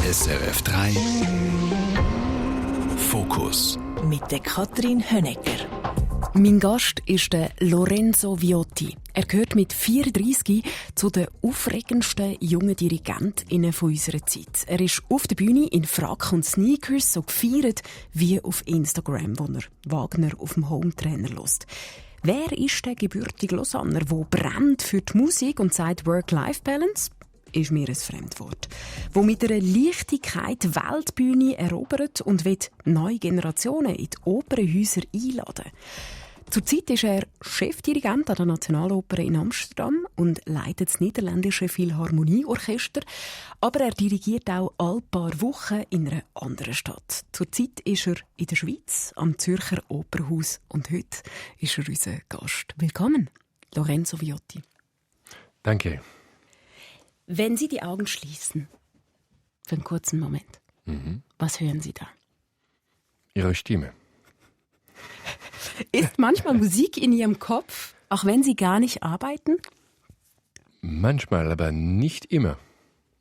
SRF 3 Fokus mit der Katrin Hönecker. Mein Gast ist der Lorenzo Viotti. Er gehört mit 34 zu den aufregendsten jungen DirigentInnen unserer Zeit. Er ist auf der Bühne in Frack und Sneakers so gefeiert wie auf Instagram, wo er Wagner auf dem Home-Trainer hört. Wer ist der gebürtige Lausanner, der brennt für die Musik und sagt Work-Life-Balance? Ist mir ein Fremdwort. Wo mit einer Leichtigkeit die Weltbühne erobert und will neue Generationen in die Opernhäuser einladen. Zurzeit ist er Chefdirigent an der Nationaloper in Amsterdam und leitet das niederländische Philharmonieorchester. Aber er dirigiert auch alle paar Wochen in einer anderen Stadt. Zurzeit ist er in der Schweiz, am Zürcher Opernhaus. Und heute ist er unser Gast. Willkommen, Lorenzo Viotti. Danke. Wenn Sie die Augen schließen, für einen kurzen Moment, was hören Sie da? Ihre Stimme. Ist manchmal Musik in Ihrem Kopf, auch wenn Sie gar nicht arbeiten? Manchmal, aber nicht immer.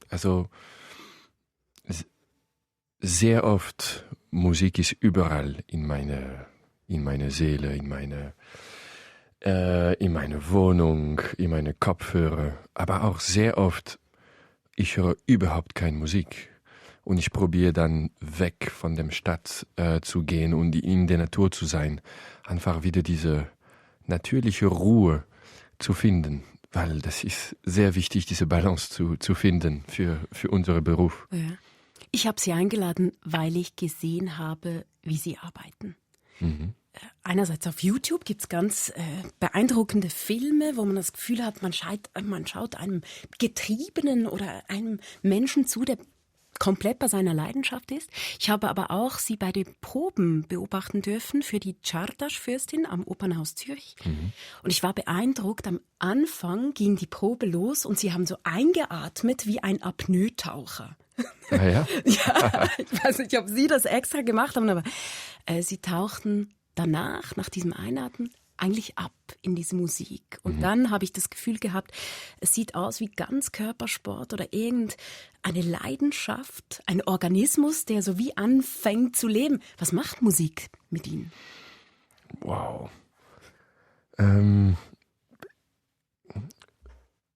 Also sehr oft Musik ist überall in meine Seele, in meine Wohnung, in meine Kopfhörer. Aber auch sehr oft, ich höre überhaupt keine Musik. Und ich probiere dann weg von der Stadt zu gehen und in der Natur zu sein. Einfach wieder diese natürliche Ruhe zu finden. Weil das ist sehr wichtig, diese Balance zu finden für unseren Beruf. Ja. Ich habe Sie eingeladen, weil ich gesehen habe, wie Sie arbeiten. Einerseits auf YouTube gibt es ganz beeindruckende Filme, wo man das Gefühl hat, man schaut einem Getriebenen oder einem Menschen zu, der komplett bei seiner Leidenschaft ist. Ich habe aber auch Sie bei den Proben beobachten dürfen für die Csárdás-Fürstin am Opernhaus Zürich. Und ich war beeindruckt, am Anfang ging die Probe los und Sie haben so eingeatmet wie ein Apnoe-Taucher. Ah, ja? Ja, ich weiß nicht, ob Sie das extra gemacht haben, aber Sie tauchten danach, nach diesem Einatmen, eigentlich ab in diese Musik. Und dann habe ich das Gefühl gehabt, es sieht aus wie Ganzkörpersport oder irgendeine Leidenschaft, ein Organismus, der so wie anfängt zu leben. Was macht Musik mit Ihnen? Wow.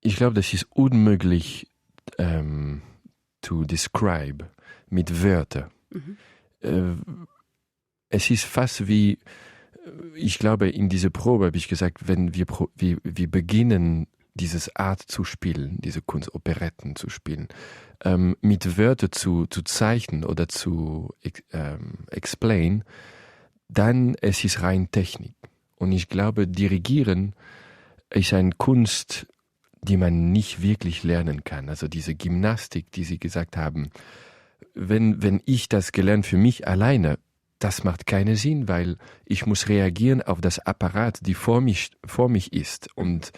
Ich glaube, das ist unmöglich to describe mit Wörtern. Es ist fast wie, ich glaube, in dieser Probe habe ich gesagt, wenn wir beginnen, dieses Art zu spielen, diese Kunst, Operetten zu spielen, mit Wörtern zu zeichnen oder zu explain, dann es ist rein Technik. Und ich glaube, Dirigieren ist eine Kunst, die man nicht wirklich lernen kann. Also diese Gymnastik, die Sie gesagt haben, wenn ich das gelernt für mich alleine, das macht keinen Sinn, weil ich muss reagieren auf das Apparat, die vor mich ist. Und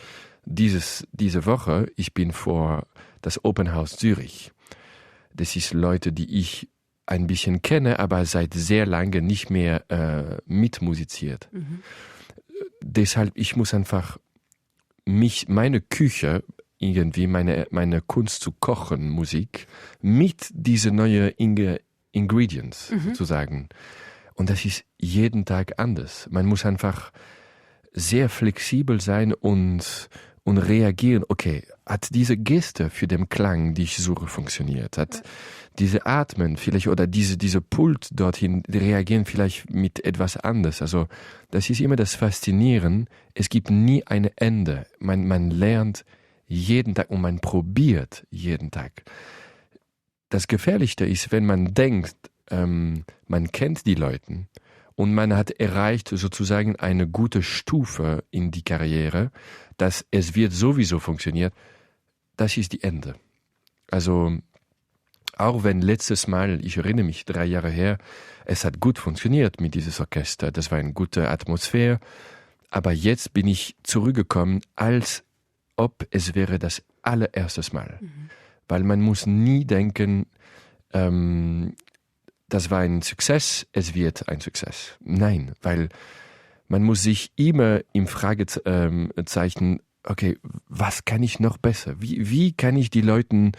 diese Woche, ich bin vor das Opernhaus Zürich. Das ist Leute, die ich ein bisschen kenne, aber seit sehr lange nicht mehr mitmusiziert. Deshalb, ich muss einfach meine Küche, irgendwie meine Kunst zu kochen, Musik, mit diese neuen Ingredients sozusagen. Und das ist jeden Tag anders. Man muss einfach sehr flexibel sein und reagieren. Okay, hat diese Geste für den Klang, die ich suche, funktioniert? Hat diese Atmen vielleicht oder diese Pult dorthin, die reagieren vielleicht mit etwas anders. Also das ist immer das Faszinierende. Es gibt nie ein Ende. Man lernt jeden Tag und man probiert jeden Tag. Das Gefährlichste ist, wenn man denkt, man kennt die Leute und man hat erreicht sozusagen eine gute Stufe in die Karriere, dass es wird sowieso funktioniert, das ist die Ende. Also auch wenn letztes Mal, ich erinnere mich 3 Jahre her, es hat gut funktioniert mit diesem Orchester, das war eine gute Atmosphäre, aber jetzt bin ich zurückgekommen, als ob es wäre das allererste Mal. Weil man muss nie denken, das war ein Success, es wird ein Success. Nein, weil man muss sich immer im Fragezeichen, okay, was kann ich noch besser? Wie kann ich die Leuten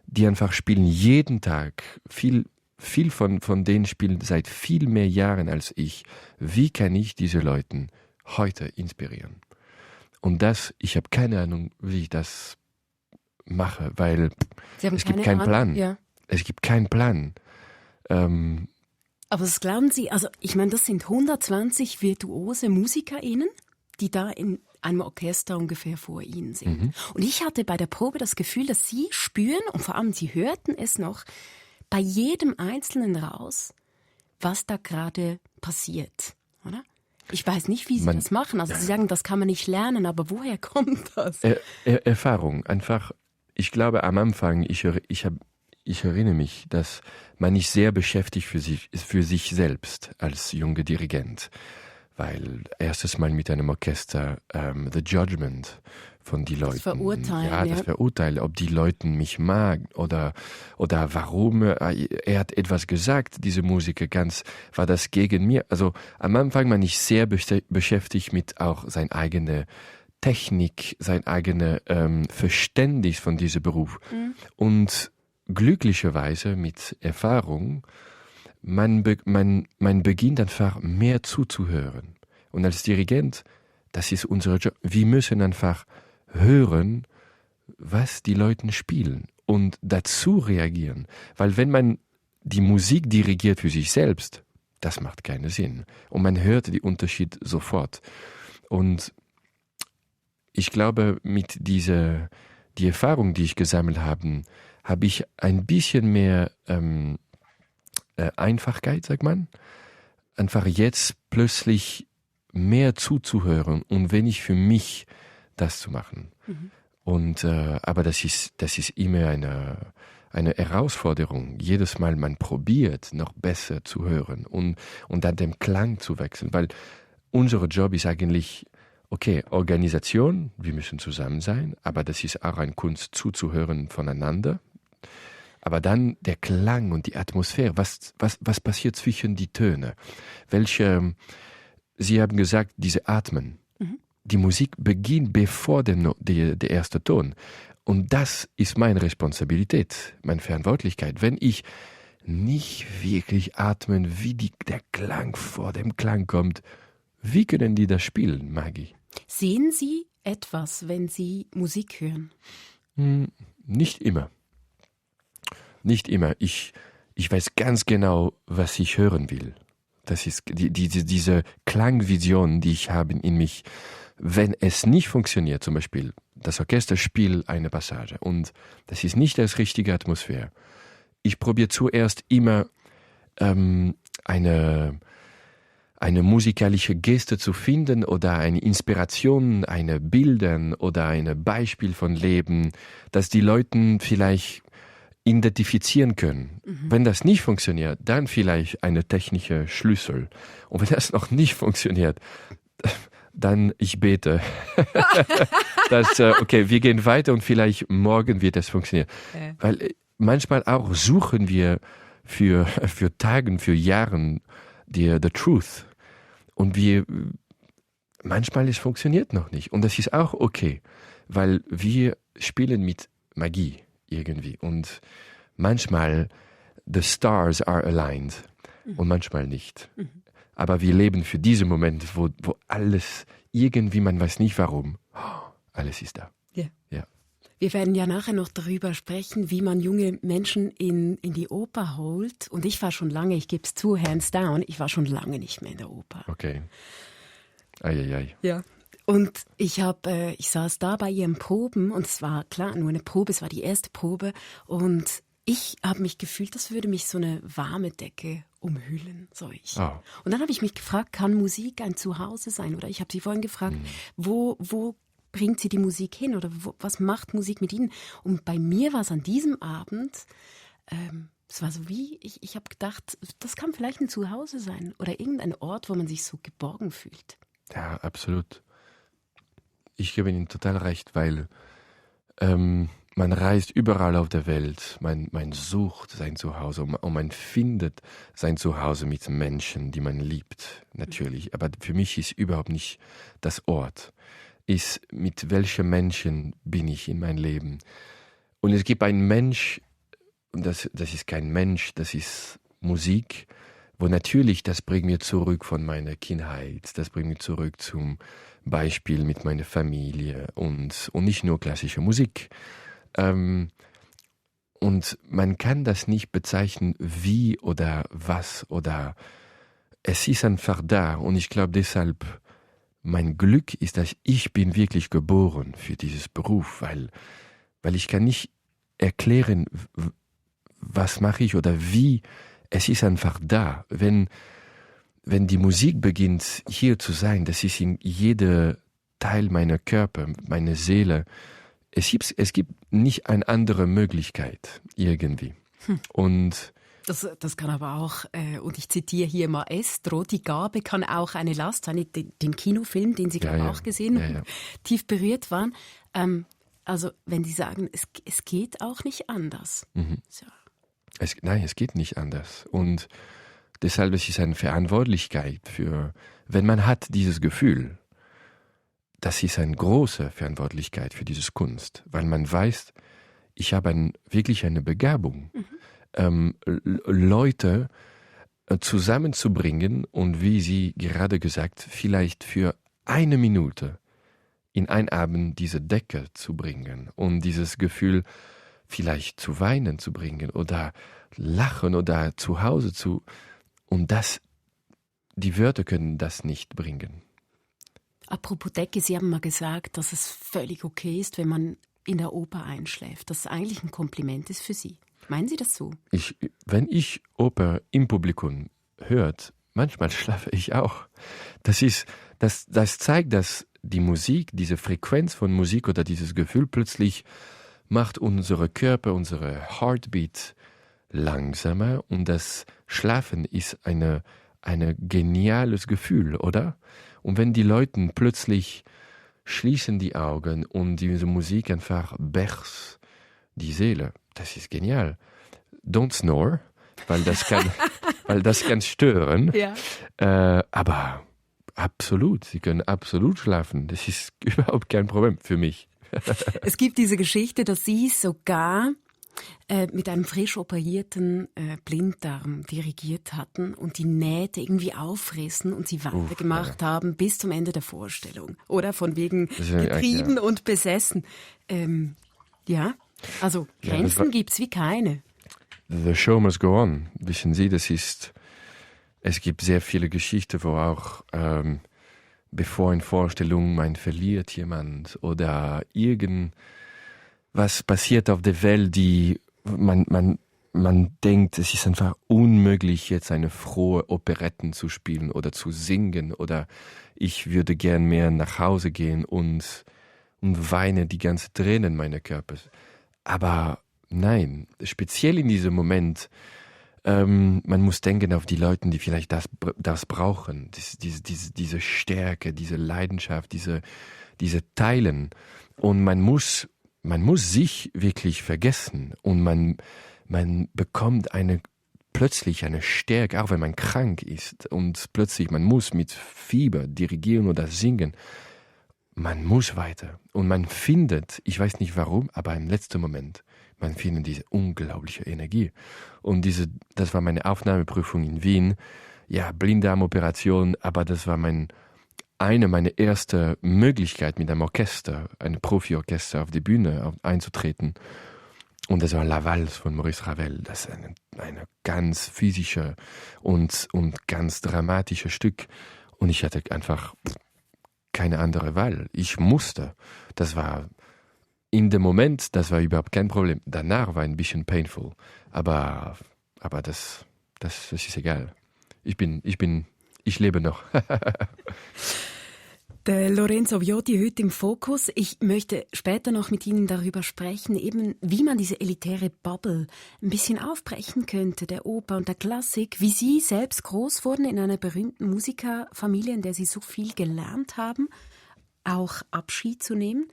die einfach spielen jeden Tag, viel von denen spielen seit viel mehr Jahren als ich. Wie kann ich diese Leute heute inspirieren? Und ich habe keine Ahnung, wie ich das mache, weil es gibt keinen Plan. Ja. Es gibt keinen Plan. Aber was glauben Sie, also ich meine, das sind 120 virtuose MusikerInnen, die da in einem Orchester ungefähr vor Ihnen sind. Mhm. Und ich hatte bei der Probe das Gefühl, dass Sie spüren, und vor allem Sie hörten es noch, bei jedem Einzelnen raus, was da gerade passiert, oder? Ich weiß nicht, wie Sie das machen. Also Sie sagen, das kann man nicht lernen, aber woher kommt das? Erfahrung, einfach. Ich glaube, am Anfang, ich erinnere mich, dass man nicht sehr beschäftigt für sich selbst als junger Dirigent. Weil erstes Mal mit einem Orchester The Judgment von die Leuten. Das Verurteilen. Das Verurteilen, ob die Leute mich mag oder warum er hat etwas gesagt, diese Musiker, war das gegen mir. Also am Anfang war ich sehr beschäftigt mit auch seine eigene Technik, sein eigenes Verständnis von diesem Beruf. Mhm. Und glücklicherweise mit Erfahrung, man beginnt einfach mehr zuzuhören. Und als Dirigent, das ist unser Job. Wir müssen einfach hören, was die Leute spielen und dazu reagieren. Weil wenn man die Musik dirigiert für sich selbst, das macht keinen Sinn. Und man hört den Unterschied sofort. Und ich glaube, mit die Erfahrung, die ich gesammelt habe ich ein bisschen mehr Einfachkeit, sagt man. Einfach jetzt plötzlich mehr zuzuhören und wenig für mich das zu machen. Mhm. Und aber das ist immer eine Herausforderung. Jedes Mal man probiert, noch besser zu hören und dann den Klang zu wechseln. Weil unser Job ist eigentlich, okay, Organisation, wir müssen zusammen sein, aber das ist auch eine Kunst, zuzuhören voneinander. Aber dann der Klang und die Atmosphäre, was passiert zwischen die Töne? Sie haben gesagt, diese Atmen. Mhm. Die Musik beginnt bevor der erste Ton. Und das ist meine Responsabilität, meine Verantwortlichkeit. Wenn ich nicht wirklich atmen, wie der Klang vor dem Klang kommt, wie können die das spielen, Maggie? Sehen Sie etwas, wenn Sie Musik hören? Nicht immer. Nicht immer. Ich weiß ganz genau, was ich hören will. Das ist diese Klangvision, die ich habe in mich. Wenn es nicht funktioniert, zum Beispiel, das Orchester spielt eine Passage und das ist nicht das richtige Atmosphäre. Ich probiere zuerst immer eine musikalische Geste zu finden oder eine Inspiration, eine Bildern oder ein Beispiel von Leben, dass die Leute vielleicht identifizieren können. Mhm. Wenn das nicht funktioniert, dann vielleicht eine technische Schlüssel. Und wenn das noch nicht funktioniert, dann ich bete, dass, okay, wir gehen weiter und vielleicht morgen wird das funktionieren. Okay. Weil manchmal auch suchen wir für Tagen, für Jahren the truth. Und manchmal es funktioniert noch nicht. Und das ist auch okay, weil wir spielen mit Magie irgendwie. Und manchmal the stars are aligned und manchmal nicht. Mhm. Aber wir leben für diesen Moment, wo alles irgendwie, man weiß nicht warum, alles ist da. Yeah. Ja. Wir werden ja nachher noch darüber sprechen, wie man junge Menschen in die Oper holt. Und ich war schon lange, ich gebe es zu, hands down, ich war schon lange nicht mehr in der Oper. Okay. Eieiei. Ja. Und ich saß da bei ihren Proben und es war klar nur eine Probe, es war die erste Probe und ich habe mich gefühlt, das würde mich so eine warme Decke umhüllen, so ich. Oh. Und dann habe ich mich gefragt, kann Musik ein Zuhause sein? Oder ich habe Sie vorhin gefragt, wo bringt sie die Musik hin oder was macht Musik mit Ihnen? Und bei mir war es an diesem Abend, es war so wie, ich habe gedacht, das kann vielleicht ein Zuhause sein oder irgendein Ort, wo man sich so geborgen fühlt. Ja, absolut. Ich gebe Ihnen total recht, weil man reist überall auf der Welt, man sucht sein Zuhause und man findet sein Zuhause mit Menschen, die man liebt, natürlich. Aber für mich ist überhaupt nicht das Ort, ist mit welchen Menschen bin ich in meinem Leben. Und es gibt einen Mensch das ist kein Mensch, das ist Musik, wo natürlich, das bringt mir zurück von meiner Kindheit, das bringt mir zurück zum Beispiel mit meiner Familie und nicht nur klassische Musik. Und man kann das nicht bezeichnen, wie oder was oder es ist einfach da. Und ich glaube deshalb, mein Glück ist, dass ich bin wirklich geboren für dieses Beruf, weil ich kann nicht erklären, was mache ich oder wie. Es ist einfach da. Wenn die Musik beginnt, hier zu sein, das ist in jeder Teil meiner Körper, meiner Seele. Es gibt nicht eine andere Möglichkeit, irgendwie. Und das kann aber auch, und ich zitiere hier Maestro, die Gabe kann auch eine Last sein, den Kinofilm, den Sie gerade auch gesehen und tief berührt waren. Also wenn Sie sagen, es geht auch nicht anders. So. Nein, es geht nicht anders. Und deshalb ist es eine Verantwortlichkeit wenn man hat dieses Gefühl, das ist eine große Verantwortlichkeit für diese Kunst, weil man weiß, ich habe wirklich eine Begabung, Leute zusammenzubringen und wie Sie gerade gesagt, vielleicht für 1 Minute in einen Abend diese Decke zu bringen und dieses Gefühl vielleicht zu weinen zu bringen oder lachen oder zu Hause und die Wörter können das nicht bringen. Apropos Decke, Sie haben mal gesagt, dass es völlig okay ist, wenn man in der Oper einschläft. Dass es eigentlich ein Kompliment ist für Sie. Meinen Sie das so? Wenn ich Oper im Publikum hört, manchmal schlafe ich auch. Das zeigt, dass die Musik, diese Frequenz von Musik oder dieses Gefühl plötzlich macht unsere Körper, unsere Heartbeat langsamer und das Schlafen ist ein geniales Gefühl, oder? Und wenn die Leute plötzlich schließen die Augen und diese Musik einfach berst die Seele, das ist genial. Don't snore, weil das kann stören. Ja. Aber absolut, Sie können absolut schlafen. Das ist überhaupt kein Problem für mich. Es gibt diese Geschichte, dass Sie sogar mit einem frisch operierten Blinddarm dirigiert hatten und die Nähte irgendwie aufrissen und Sie weitergemacht haben bis zum Ende der Vorstellung. Oder von wegen getrieben und besessen. Ja, also Grenzen gibt's wie keine. The show must go on. Wissen Sie, es gibt sehr viele Geschichten, wo auch bevor in Vorstellung man verliert jemand oder irgendwas passiert auf der Welt, die man denkt, es ist einfach unmöglich, jetzt eine frohe Operetten zu spielen oder zu singen oder ich würde gern mehr nach Hause gehen und weine die ganze Tränen meiner Körpers. Aber nein, speziell in diesem Moment, man muss denken auf die Leute, die vielleicht das brauchen, diese Stärke, diese Leidenschaft, diese Teilen. Und man muss sich wirklich vergessen und man bekommt plötzlich eine Stärke, auch wenn man krank ist und plötzlich man muss mit Fieber dirigieren oder singen. Man muss weiter und man findet, ich weiß nicht warum, aber im letzten Moment, man findet diese unglaubliche Energie. Und das war meine Aufnahmeprüfung in Wien. Ja, Blinddarmoperation, aber das war eine meiner ersten Möglichkeiten mit einem Orchester, einem Profi-Orchester auf die Bühne einzutreten. Und das war La Valse von Maurice Ravel. Das ist eine ganz physische und ganz dramatische Stück. Und ich hatte einfach keine andere Wahl. Ich musste. Das war in dem Moment, das war überhaupt kein Problem. Danach war ein bisschen painful. Aber das ist egal. Ich lebe noch. Der Lorenzo Viotti heute im Fokus. Ich möchte später noch mit Ihnen darüber sprechen, eben wie man diese elitäre Bubble ein bisschen aufbrechen könnte, der Oper und der Klassik, wie Sie selbst groß wurden in einer berühmten Musikerfamilie, in der Sie so viel gelernt haben, auch Abschied zu nehmen.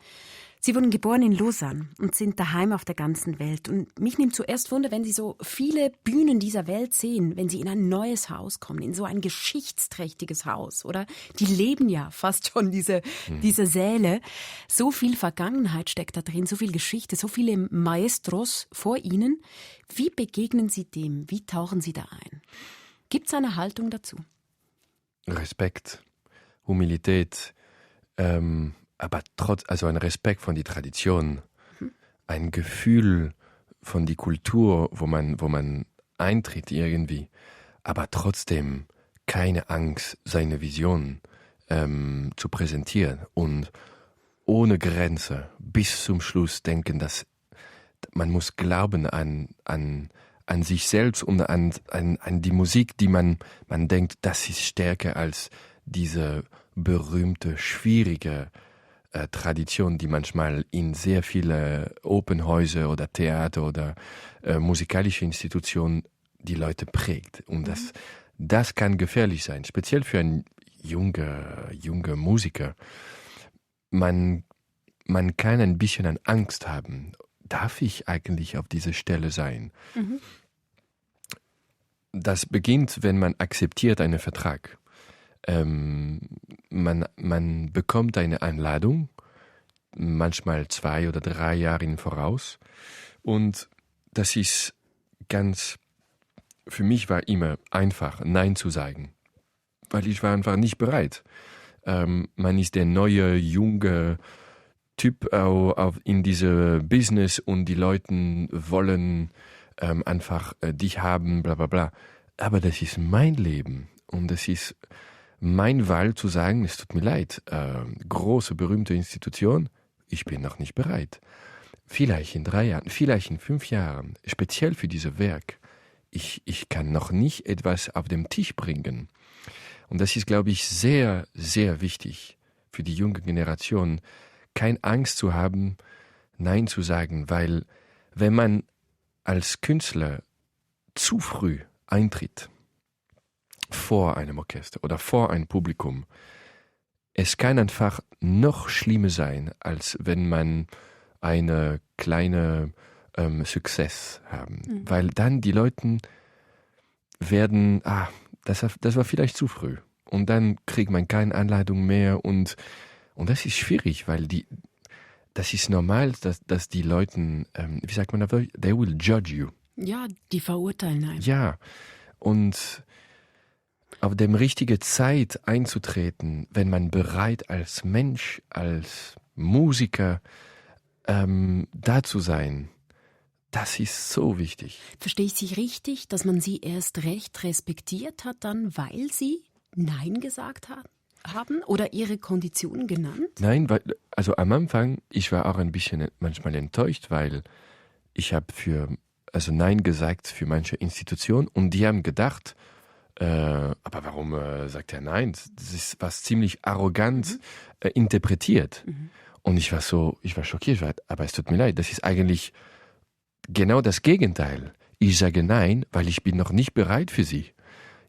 Sie wurden geboren in Lausanne und sind daheim auf der ganzen Welt. Und mich nimmt zuerst Wunder, wenn Sie so viele Bühnen dieser Welt sehen, wenn Sie in ein neues Haus kommen, in so ein geschichtsträchtiges Haus, oder? Die leben ja fast schon, diese Säle. So viel Vergangenheit steckt da drin, so viel Geschichte, so viele Maestros vor Ihnen. Wie begegnen Sie dem? Wie tauchen Sie da ein? Gibt es eine Haltung dazu? Respekt, Humilität, aber also ein Respekt von die Tradition, ein Gefühl von die Kultur, wo man eintritt irgendwie, aber trotzdem keine Angst, seine Vision zu präsentieren und ohne Grenze bis zum Schluss denken, dass man muss glauben an sich selbst und an die Musik, die man denkt, das ist stärker als diese berühmte, schwierige Tradition, die manchmal in sehr viele Opernhäuser oder Theater oder musikalische Institutionen die Leute prägt. Und das kann gefährlich sein, speziell für einen junge Musiker. Man kann ein bisschen an Angst haben. Darf ich eigentlich auf dieser Stelle sein? Mhm. Das beginnt, wenn man akzeptiert einen Vertrag. Man bekommt eine Einladung, manchmal 2 oder 3 Jahre im Voraus. Und das ist für mich war immer einfach, Nein zu sagen. Weil ich war einfach nicht bereit. Man ist der neue, junge Typ in diesem Business und die Leute wollen einfach dich haben, bla bla bla. Aber das ist mein Leben und das ist mein Wahl zu sagen, es tut mir leid, große, berühmte Institution, ich bin noch nicht bereit. Vielleicht in 3 Jahren, vielleicht in 5 Jahren, speziell für dieses Werk. Ich kann noch nicht etwas auf den Tisch bringen. Und das ist, glaube ich, sehr, sehr wichtig für die junge Generation, keine Angst zu haben, Nein zu sagen, weil wenn man als Künstler zu früh eintritt, vor einem Orchester oder vor einem Publikum, es kann einfach noch schlimmer sein, als wenn man eine kleine Success haben. Mhm. Weil dann die Leute werden, das war vielleicht zu früh. Und dann kriegt man keine Einladung mehr und das ist schwierig, weil das ist normal, dass die Leute, wie sagt man, they will judge you. Ja, die verurteilen einen. Ja, und auf dem richtigen Zeit einzutreten, wenn man bereit als Mensch, als Musiker da zu sein, das ist so wichtig. Verstehe ich Sie richtig, dass man Sie erst recht respektiert hat, dann, weil Sie Nein gesagt haben oder Ihre Konditionen genannt? Nein, also am Anfang, ich war auch ein bisschen manchmal enttäuscht, weil ich habe Nein gesagt für manche Institutionen und die haben gedacht, aber warum sagt er Nein? Das ist was ziemlich arrogant interpretiert. Mhm. Und ich war schockiert, aber es tut mir leid, das ist eigentlich genau das Gegenteil. Ich sage Nein, weil ich bin noch nicht bereit für Sie.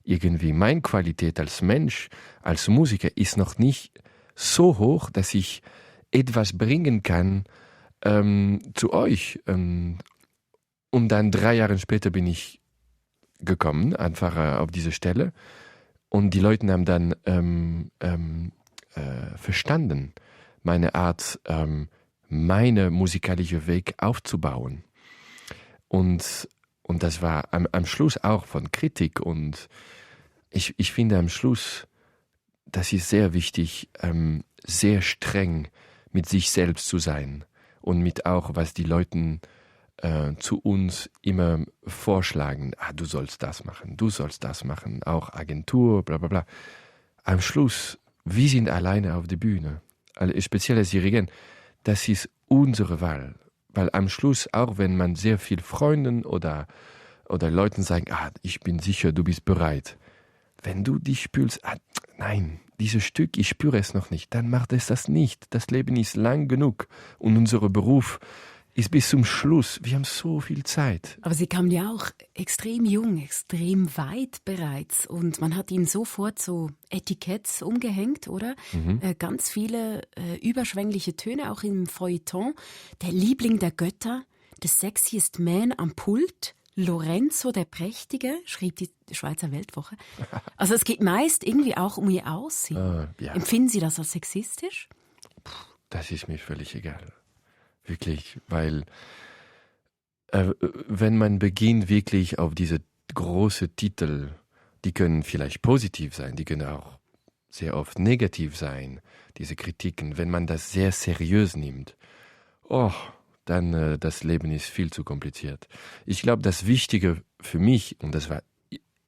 Irgendwie meine Qualität als Mensch, als Musiker ist noch nicht so hoch, dass ich etwas bringen kann zu euch. Und dann 3 Jahre später bin ich gekommen, einfach auf diese Stelle. Und die Leute haben dann verstanden, meine Art, meine musikalische Weg aufzubauen. Und das war am Schluss auch von Kritik. Und ich finde am Schluss, das ist sehr wichtig, sehr streng mit sich selbst zu sein. Und mit auch, was die Leute zu uns immer vorschlagen. Du sollst das machen, auch Agentur, bla bla bla. Am Schluss, wir sind alleine auf der Bühne. Speziell als Dirigent, das ist unsere Wahl. Weil am Schluss, auch wenn man sehr viel Freunden oder Leuten sagen, ich bin sicher, du bist bereit. Wenn du dich spürst, nein, dieses Stück, ich spüre es noch nicht, dann macht es das nicht. Das Leben ist lang genug und unser Beruf ist bis zum Schluss. Wir haben so viel Zeit. Aber Sie kamen ja auch extrem jung, extrem weit bereits. Und man hat Ihnen sofort so Etiketts umgehängt, oder? Ganz viele überschwängliche Töne, auch im Feuilleton. Der Liebling der Götter, the sexiest man am Pult, Lorenzo der Prächtige, schrieb die Schweizer Weltwoche. Also es geht meist irgendwie auch um Ihr Aussehen. Ja. Empfinden Sie das als sexistisch? Das ist mir völlig egal. Wirklich, weil wenn man beginnt wirklich auf diese großen Titel, die können vielleicht positiv sein, die können auch sehr oft negativ sein, diese Kritiken. Wenn man das sehr seriös nimmt, dann das Leben ist viel zu kompliziert. Ich glaube, das Wichtige für mich, und das war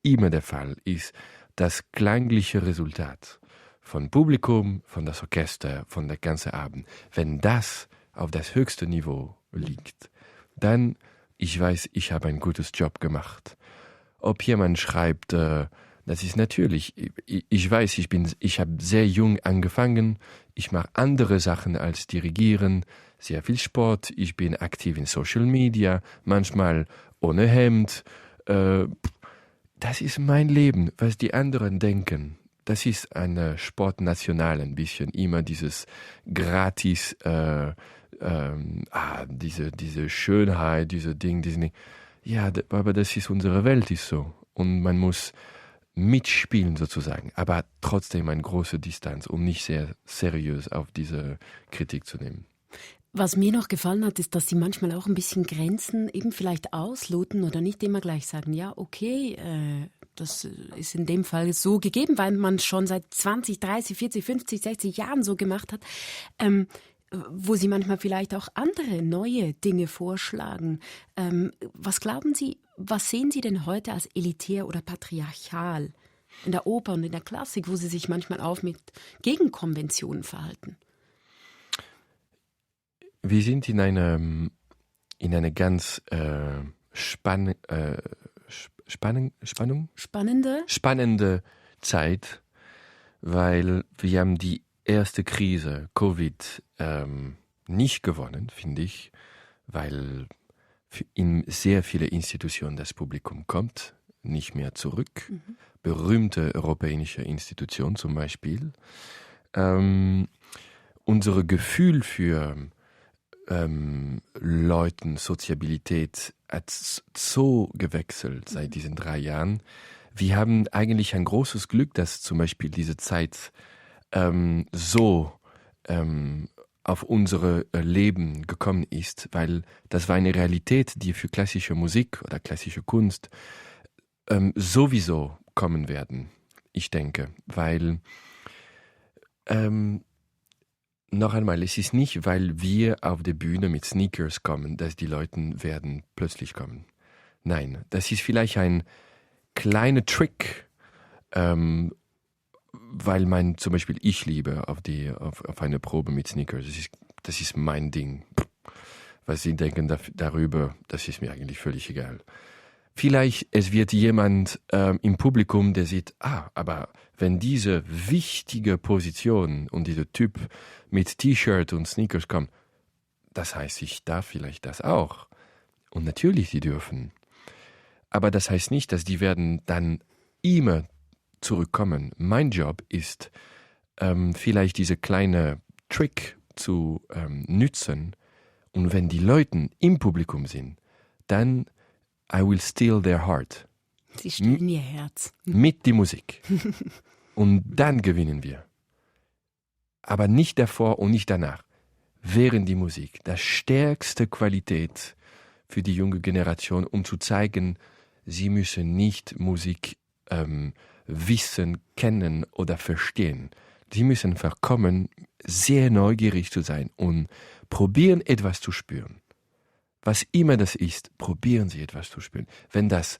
immer der Fall, ist das klangliche Resultat von Publikum, von das Orchester, von der ganzen Abend. Wenn das auf das höchste Niveau liegt, dann, ich weiß, ich habe ein gutes Job gemacht. Ob jemand schreibt, das ist natürlich, ich weiß, ich habe sehr jung angefangen, ich mache andere Sachen als dirigieren, sehr viel Sport, ich bin aktiv in Social Media, manchmal ohne Hemd. Das ist mein Leben, was die anderen denken. Das ist ein Sport national ein bisschen, immer dieses gratis, diese Schönheit, diese Dinge. Ja, aber das ist unsere Welt, ist so. Und man muss mitspielen sozusagen, aber trotzdem eine große Distanz, um nicht sehr seriös auf diese Kritik zu nehmen. Was mir noch gefallen hat, ist, dass Sie manchmal auch ein bisschen Grenzen eben vielleicht ausloten oder nicht immer gleich sagen, ja, okay, das ist in dem Fall so gegeben, weil man es schon seit 20, 30, 40, 50, 60 Jahren so gemacht hat, wo Sie manchmal vielleicht auch andere, neue Dinge vorschlagen. Was glauben Sie, was sehen Sie denn heute als elitär oder patriarchal in der Oper und in der Klassik, wo Sie sich manchmal auch mit Gegenkonventionen verhalten? Wir sind in eine ganz spannende Zeit, weil wir haben die erste Krise, Covid, nicht gewonnen, finde ich, weil in sehr viele Institutionen das Publikum kommt nicht mehr zurück. Berühmte europäische Institutionen zum Beispiel. Unsere Gefühl für Leuten, Soziabilität hat so gewechselt seit diesen 3 Jahren. Wir haben eigentlich ein großes Glück, dass zum Beispiel diese Zeit so auf unser Leben gekommen ist, weil das war eine Realität, die für klassische Musik oder klassische Kunst sowieso kommen werden, ich denke, weil noch einmal, es ist nicht, weil wir auf der Bühne mit Sneakers kommen, dass die Leute werden plötzlich kommen. Nein, das ist vielleicht ein kleiner Trick, weil zum Beispiel ich liebe auf eine Probe mit Sneakers. Das ist mein Ding. Was Sie denken darüber, das ist mir eigentlich völlig egal. Vielleicht es wird jemand im Publikum, der sieht, aber wenn diese wichtige Position und dieser Typ mit T-Shirt und Sneakers kommt, das heißt, ich darf vielleicht das auch. Und natürlich, sie dürfen. Aber das heißt nicht, dass die werden dann immer zurückkommen. Mein Job ist, vielleicht diese kleine Trick zu nützen. Und wenn die Leute im Publikum sind, dann I will steal their heart. Sie stehlen ihr Herz. Mit die Musik. Und dann gewinnen wir. Aber nicht davor und nicht danach. Während die Musik. Das stärkste Qualität für die junge Generation, um zu zeigen, sie müssen nicht Musik wissen, kennen oder verstehen. Sie müssen einfach kommen, sehr neugierig zu sein und probieren, etwas zu spüren. Was immer das ist, probieren Sie etwas zu spüren. Wenn das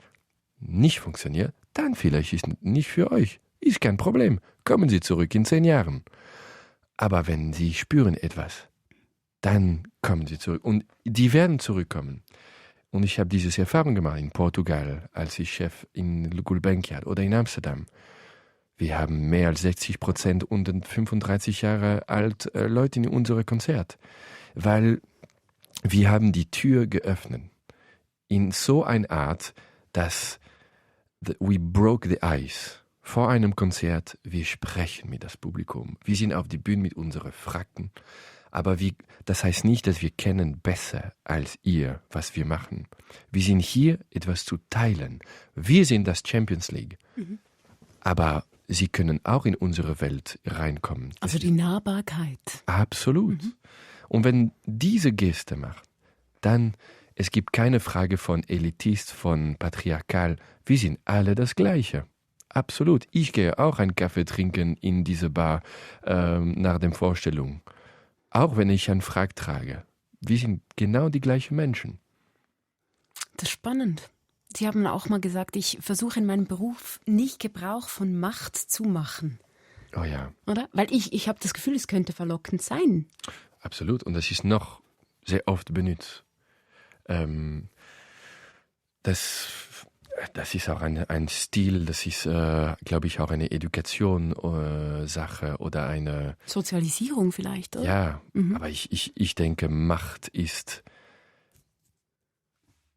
nicht funktioniert, dann vielleicht ist es nicht für euch. Ist kein Problem. Kommen Sie zurück in 10 Jahren. Aber wenn Sie spüren etwas, dann kommen Sie zurück. Und die werden zurückkommen. Und ich habe diese Erfahrung gemacht in Portugal, als ich Chef in Gulbenkian oder in Amsterdam. Wir haben mehr als 60% unter 35 Jahre alt Leute in unserem Konzert. Weil wir haben die Tür geöffnet. In so einer Art, dass we broke the ice. Vor einem Konzert, wir sprechen mit das Publikum. Wir sind auf die Bühne mit unseren Fracken. Aber das heißt nicht, dass wir kennen besser als ihr, was wir machen. Wir sind hier, etwas zu teilen. Wir sind das Champions League. Mhm. Aber sie können auch in unsere Welt reinkommen. Also die Nahbarkeit. Absolut. Mhm. Und wenn diese Geste macht, dann, es gibt keine Frage von Elitist, von patriarchal. Wir sind alle das Gleiche. Absolut. Ich gehe auch einen Kaffee trinken in diese Bar nach der Vorstellung. Auch wenn ich einen Frack trage. Wir sind genau die gleichen Menschen. Das ist spannend. Sie haben auch mal gesagt, ich versuche in meinem Beruf nicht Gebrauch von Macht zu machen. Oh ja. Oder? Weil ich habe das Gefühl, es könnte verlockend sein. Absolut. Und das ist noch sehr oft benutzt. Das ist auch ein Stil, das ist, glaube ich, auch eine Education-Sache oder eine Sozialisierung vielleicht, oder? Ja, aber ich denke, Macht ist.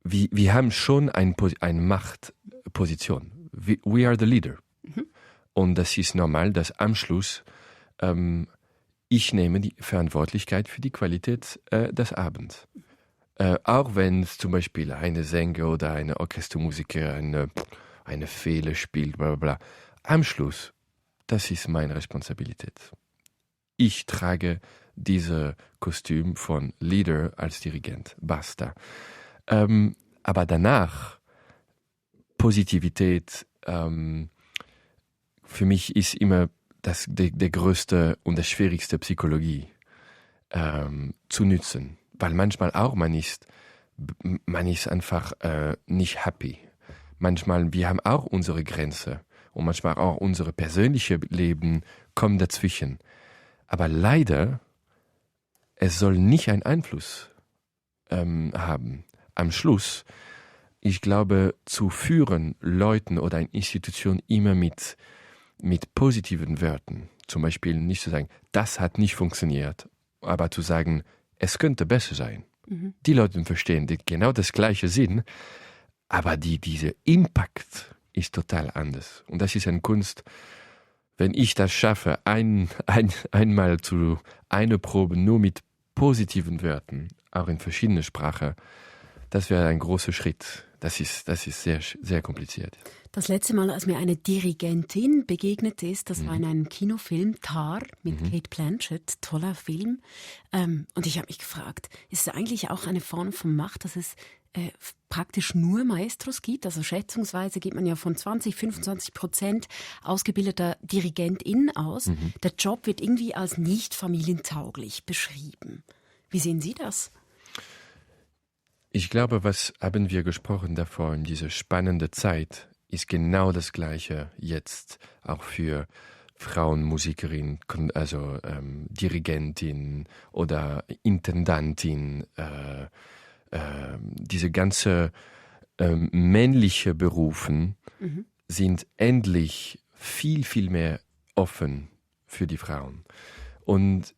Wir haben schon eine Machtposition. We are the leader. Mhm. Und das ist normal, dass am Schluss ich nehme die Verantwortlichkeit für die Qualität des Abends. Auch wenn zum Beispiel eine Sänger oder eine Orchestermusiker eine Fehler spielt, bla bla bla. Am Schluss, das ist meine Responsabilität. Ich trage dieses Kostüm von Leader als Dirigent. Basta. Aber danach, Positivität, für mich ist immer der größte und der schwierigste Psychologie zu nützen. Weil manchmal auch man ist einfach nicht happy. Manchmal, wir haben auch unsere Grenze und manchmal auch unser persönliches Leben kommen dazwischen. Aber leider, es soll nicht einen Einfluss haben. Am Schluss, ich glaube, zu führen Leuten oder eine Institution immer mit positiven Wörtern. Zum Beispiel nicht zu sagen, das hat nicht funktioniert, aber zu sagen, es könnte besser sein. Mhm. Die Leute verstehen genau das gleiche Sinn, aber dieser Impact ist total anders. Und das ist eine Kunst, wenn ich das schaffe, einmal zu einer Probe nur mit positiven Wörtern, auch in verschiedenen Sprachen, das wäre ein großer Schritt. Das ist sehr, sehr kompliziert. Das letzte Mal, als mir eine Dirigentin begegnet ist, das war in einem Kinofilm, Tar, mit Kate Blanchett, toller Film. Und ich habe mich gefragt, ist es eigentlich auch eine Form von Macht, dass es praktisch nur Maestros gibt? Also schätzungsweise geht man ja von 20-25% ausgebildeter DirigentInnen aus. Mhm. Der Job wird irgendwie als nicht familientauglich beschrieben. Wie sehen Sie das? Ich glaube, was haben wir gesprochen davor in dieser spannenden Zeit, ist genau das Gleiche jetzt auch für Frauen, Musikerinnen, also Dirigentin oder Intendantin. Diese ganze männliche Berufen sind endlich viel, viel mehr offen für die Frauen. Und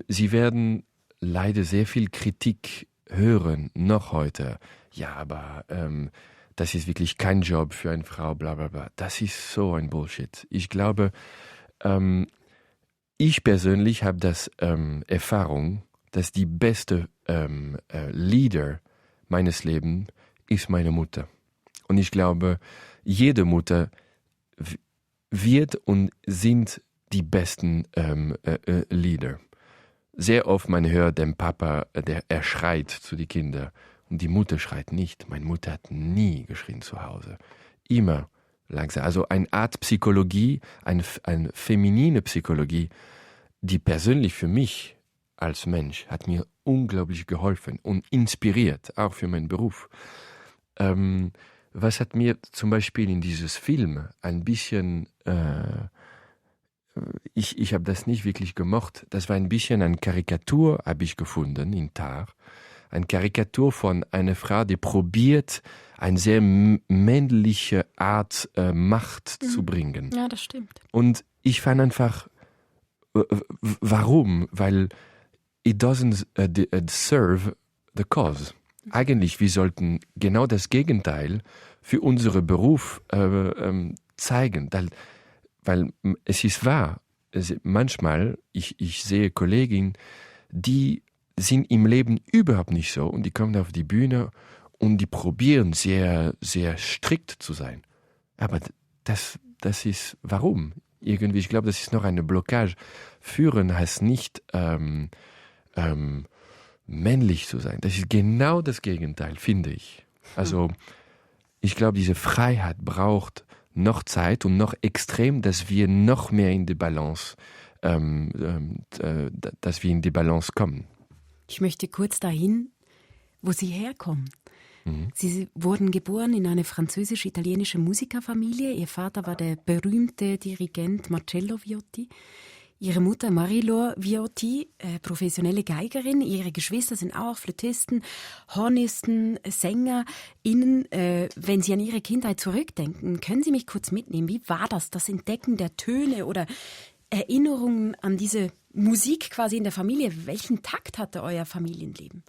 sie werden leider sehr viel Kritik hören, noch heute. Ja, aber das ist wirklich kein Job für eine Frau, bla bla bla. Das ist so ein Bullshit. Ich glaube, ich persönlich habe das Erfahrung, dass die beste Leader meines Lebens ist meine Mutter. Und ich glaube, jede Mutter wird und sind die besten Leader. Sehr oft man hört den Papa, er schreit zu den Kindern. Und die Mutter schreit nicht. Meine Mutter hat nie geschrien zu Hause. Immer langsam. Also eine Art Psychologie, eine feminine Psychologie, die persönlich für mich als Mensch hat mir unglaublich geholfen und inspiriert, auch für meinen Beruf. Was hat mir zum Beispiel in dieses Film ein bisschen... Ich habe das nicht wirklich gemocht. Das war ein bisschen eine Karikatur, habe ich gefunden in Tar. Eine Karikatur von einer Frau, die probiert, eine sehr männliche Art Macht zu bringen. Ja, das stimmt. Und ich fand einfach, warum? Weil it doesn't serve the cause. Eigentlich, wir sollten genau das Gegenteil für unseren Beruf zeigen, weil es ist wahr, manchmal, ich sehe Kolleginnen, die sind im Leben überhaupt nicht so und die kommen auf die Bühne und die probieren sehr, sehr strikt zu sein. Aber das ist, warum? Irgendwie, ich glaube, das ist noch eine Blockage. Führen heißt nicht männlich zu sein. Das ist genau das Gegenteil, finde ich. Also ich glaube, diese Freiheit braucht noch Zeit und noch extrem, dass wir noch mehr in die Balance, dass wir in die Balance kommen. Ich möchte kurz dahin, wo Sie herkommen. Sie wurden geboren in eine französisch-italienische Musikerfamilie. Ihr Vater war der berühmte Dirigent Marcello Viotti. Ihre Mutter Marie-Laure Viotti, professionelle Geigerin. Ihre Geschwister sind auch Flötisten, Hornisten, SängerInnen. Wenn Sie an Ihre Kindheit zurückdenken, können Sie mich kurz mitnehmen? Wie war das Entdecken der Töne oder Erinnerungen an diese Musik quasi in der Familie? Welchen Takt hatte euer Familienleben?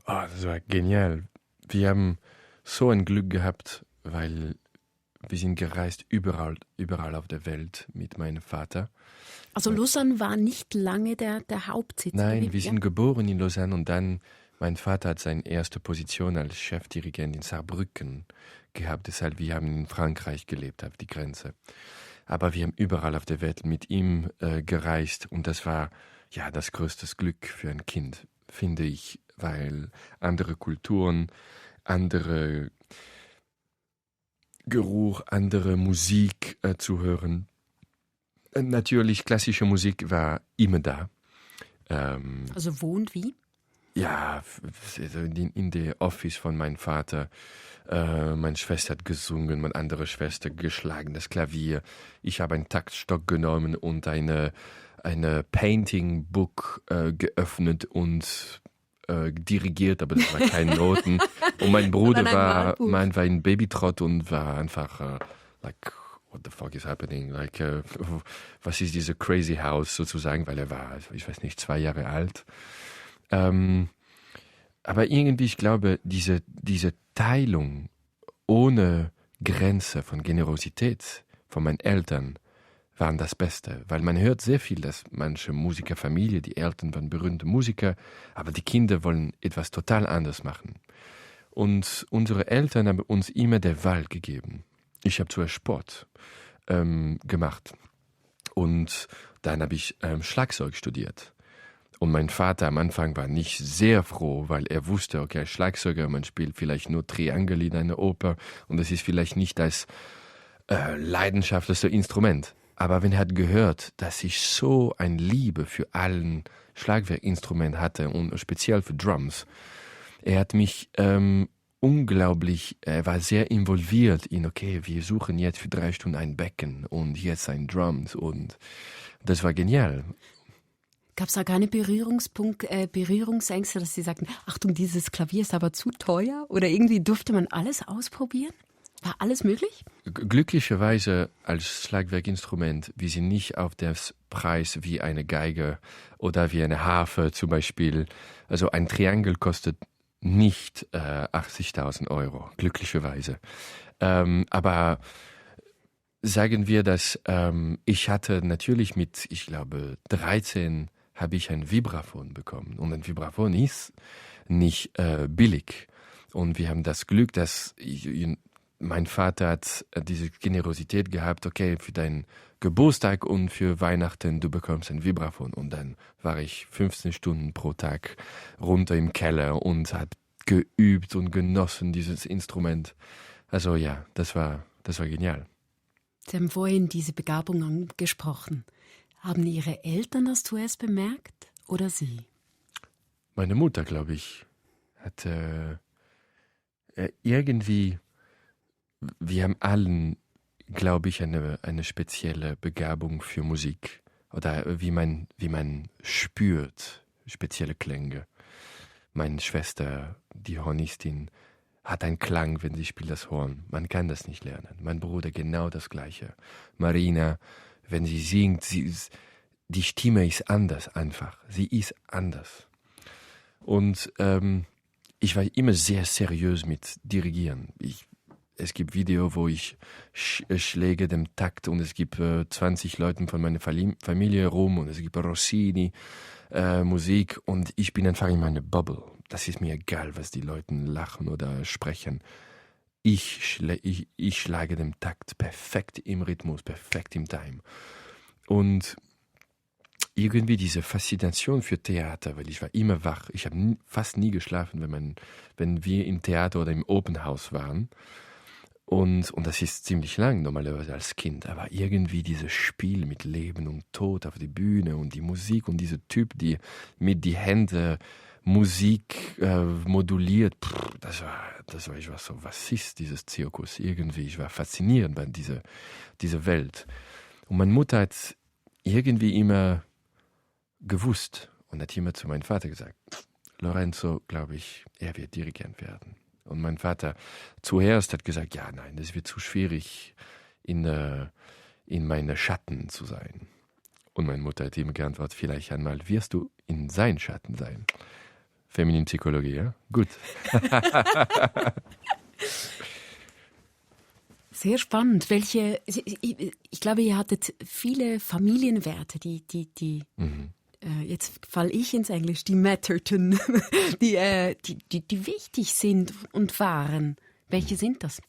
Oh, das war genial. Wir haben so ein Glück gehabt, weil wir sind gereist überall auf der Welt mit meinem Vater. Also Lausanne war nicht lange der Hauptsitz? Nein, wir sind geboren in Lausanne und dann, mein Vater hat seine erste Position als Chefdirigent in Saarbrücken gehabt. Deshalb, wir haben in Frankreich gelebt, auf die Grenze. Aber wir haben überall auf der Welt mit ihm gereist und das war ja das größte Glück für ein Kind, finde ich, weil andere Kulturen, andere Geruch, andere Musik zu hören. Natürlich, klassische Musik war immer da. Also wo und wie? Ja, in der Office von meinem Vater. Meine Schwester hat gesungen, meine andere Schwester geschlagen, das Klavier. Ich habe einen Taktstock genommen und eine Painting-Book geöffnet und dirigiert, aber das war keine Noten. Und mein Bruder war ein Babytrott und war einfach like, what the fuck is happening? Like, was ist diese Crazy House sozusagen, weil er war, ich weiß nicht, 2 Jahre alt. Aber irgendwie, ich glaube, diese Teilung ohne Grenze von Generosität von meinen Eltern waren das Beste, weil man hört sehr viel, dass manche Musikerfamilie, die Eltern waren berühmte Musiker, aber die Kinder wollen etwas total anderes machen. Und unsere Eltern haben uns immer der Wahl gegeben. Ich habe zuerst Sport gemacht und dann habe ich Schlagzeug studiert. Und mein Vater am Anfang war nicht sehr froh, weil er wusste, okay, Schlagzeuger, man spielt vielleicht nur Triangel in einer Oper und das ist vielleicht nicht das leidenschaftlichste Instrument. Aber wenn er hat gehört, dass ich so eine Liebe für allen Schlagwerkinstrument hatte und speziell für Drums, er hat mich unglaublich, er war sehr involviert in, okay, wir suchen jetzt für 3 Stunden ein Becken und jetzt ein Drums und das war genial. Gab es da keine Berührungsängste, dass Sie sagten, Achtung, dieses Klavier ist aber zu teuer? Oder irgendwie durfte man alles ausprobieren? War alles möglich? Glücklicherweise als Schlagwerkinstrument, wir sind nicht auf das Preis wie eine Geige oder wie eine Harfe zum Beispiel. Also ein Triangel kostet nicht 80.000 Euro, glücklicherweise. Aber sagen wir, dass ich hatte natürlich mit, ich glaube, 13 habe ich ein Vibraphon bekommen. Und ein Vibraphon ist nicht billig. Und wir haben das Glück, dass mein Vater hat diese Generosität gehabt, okay, für deinen Geburtstag und für Weihnachten, du bekommst ein Vibraphon. Und dann war ich 15 Stunden pro Tag runter im Keller und hat geübt und genossen dieses Instrument. Also ja, das war genial. Sie haben vorhin diese Begabung angesprochen. Haben Ihre Eltern das zuerst bemerkt oder Sie? Meine Mutter, glaube ich, hat irgendwie, wir haben allen, glaube ich, eine spezielle Begabung für Musik. Oder wie man spürt, spezielle Klänge. Meine Schwester, die Hornistin, hat einen Klang, wenn sie spielt das Horn. Man kann das nicht lernen. Mein Bruder genau das Gleiche. Marina, wenn sie singt, die Stimme ist anders einfach. Sie ist anders. Und ich war immer sehr seriös mit Dirigieren. Es gibt Videos, wo ich schläge dem Takt und es gibt 20 Leute von meiner Familie rum und es gibt Rossini, Musik und ich bin einfach in meiner Bubble. Das ist mir egal, was die Leute lachen oder sprechen. Ich schlage den Takt perfekt im Rhythmus, perfekt im Time. Und irgendwie diese Faszination für Theater, weil ich war immer wach. Ich habe fast nie geschlafen, wenn wir im Theater oder im Open House waren. Und das ist ziemlich lang normalerweise als Kind. Aber irgendwie dieses Spiel mit Leben und Tod auf die Bühne und die Musik und dieser Typ, die mit die Hände Musik moduliert, ich war so, was ist dieses Zirkus irgendwie? Ich war fasziniert bei dieser Welt. Und meine Mutter hat irgendwie immer gewusst und hat immer zu meinem Vater gesagt, Lorenzo, glaube ich, er wird Dirigent werden. Und mein Vater zuerst hat gesagt, ja, nein, das wird zu schwierig, in meine Schatten zu sein. Und meine Mutter hat ihm geantwortet, vielleicht einmal wirst du in sein Schatten sein. Feminine Psychologie, ja? Gut. Sehr spannend. Ich glaube, ihr hattet viele Familienwerte, die jetzt falle ich ins Englisch, die matterten, die wichtig sind und waren. Welche sind das?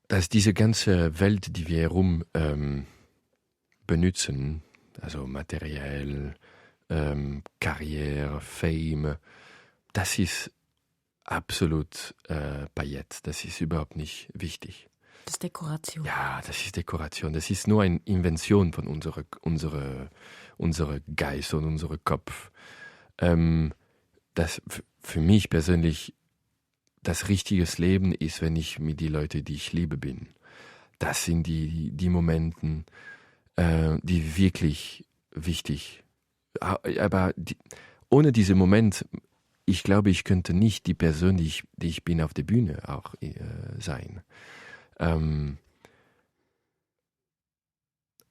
Dass diese ganze Welt, die wir herum benutzen, also materiell, Karriere, Fame, das ist absolut Paillette, das ist überhaupt nicht wichtig. Das ist Dekoration. Ja, das ist Dekoration. Das ist nur eine Invention von unserer Geist und unserem Kopf. Das für mich persönlich das richtige Leben ist, wenn ich mit den Leuten, die ich liebe, bin. Das sind die Momente, die wirklich wichtig. Aber ohne diesen Moment, ich glaube, ich könnte nicht die Person, die ich bin, auf der Bühne auch sein.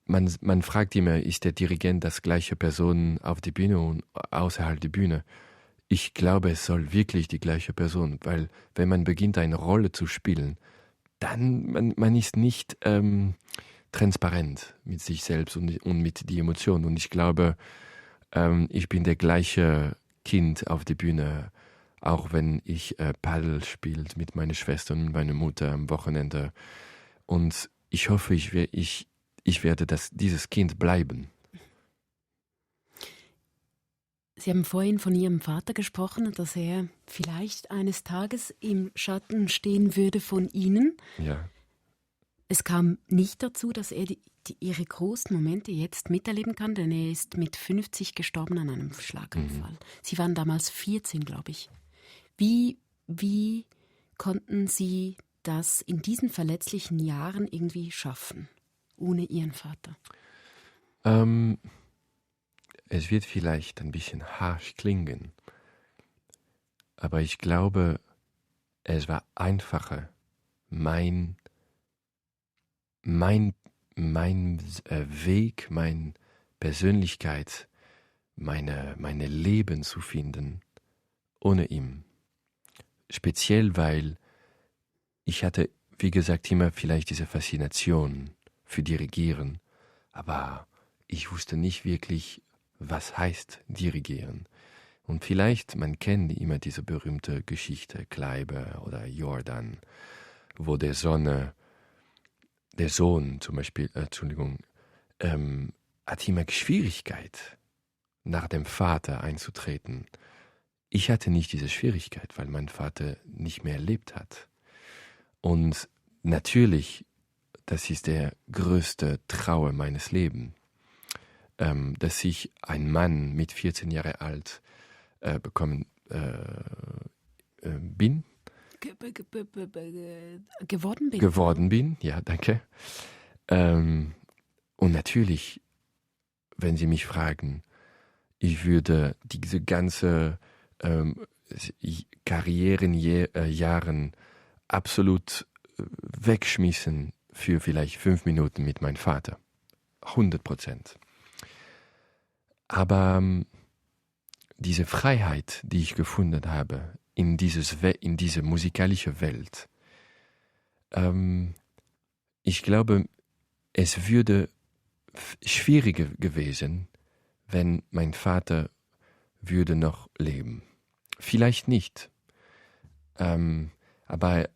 Man fragt immer, ist der Dirigent das gleiche Person auf der Bühne und außerhalb der Bühne? Ich glaube, es soll wirklich die gleiche Person, weil wenn man beginnt, eine Rolle zu spielen, dann man ist nicht transparent mit sich selbst und mit den Emotionen. Und ich glaube, ich bin der gleiche Kind auf der Bühne, auch wenn ich Paddel spielt mit meiner Schwester und meiner Mutter am Wochenende. Und ich hoffe, ich werde dieses Kind bleiben. Sie haben vorhin von Ihrem Vater gesprochen, dass er vielleicht eines Tages im Schatten stehen würde von Ihnen. Ja. Es kam nicht dazu, dass er Ihre großen Momente jetzt miterleben kann, denn er ist mit 50 gestorben an einem Schlaganfall. Sie waren damals 14, glaube ich. Wie konnten Sie das in diesen verletzlichen Jahren irgendwie schaffen, ohne Ihren Vater? Es wird vielleicht ein bisschen harsch klingen, aber ich glaube, es war einfacher, mein Weg, meine Persönlichkeit, meine Leben zu finden ohne ihn. Speziell, weil ich hatte, wie gesagt, immer vielleicht diese Faszination für Dirigieren, aber ich wusste nicht wirklich, was heißt Dirigieren. Und vielleicht, man kennt immer diese berühmte Geschichte, Kleiber oder Jordan, wo der Sohn zum Beispiel, hat immer Schwierigkeit, nach dem Vater einzutreten. Ich hatte nicht diese Schwierigkeit, weil mein Vater nicht mehr erlebt hat. Und natürlich, das ist der größte Trauer meines Lebens, dass ich ein Mann mit 14 Jahren alt bin. Geworden bin, ja, danke. Und natürlich, wenn Sie mich fragen, ich würde diese ganze Karrierenjahren absolut wegschmissen für vielleicht 5 Minuten mit meinem Vater. 100%. Aber diese Freiheit, die ich gefunden habe in diese musikalische Welt, ich glaube, es würde schwieriger gewesen, wenn mein Vater würde noch leben. Vielleicht nicht. Aber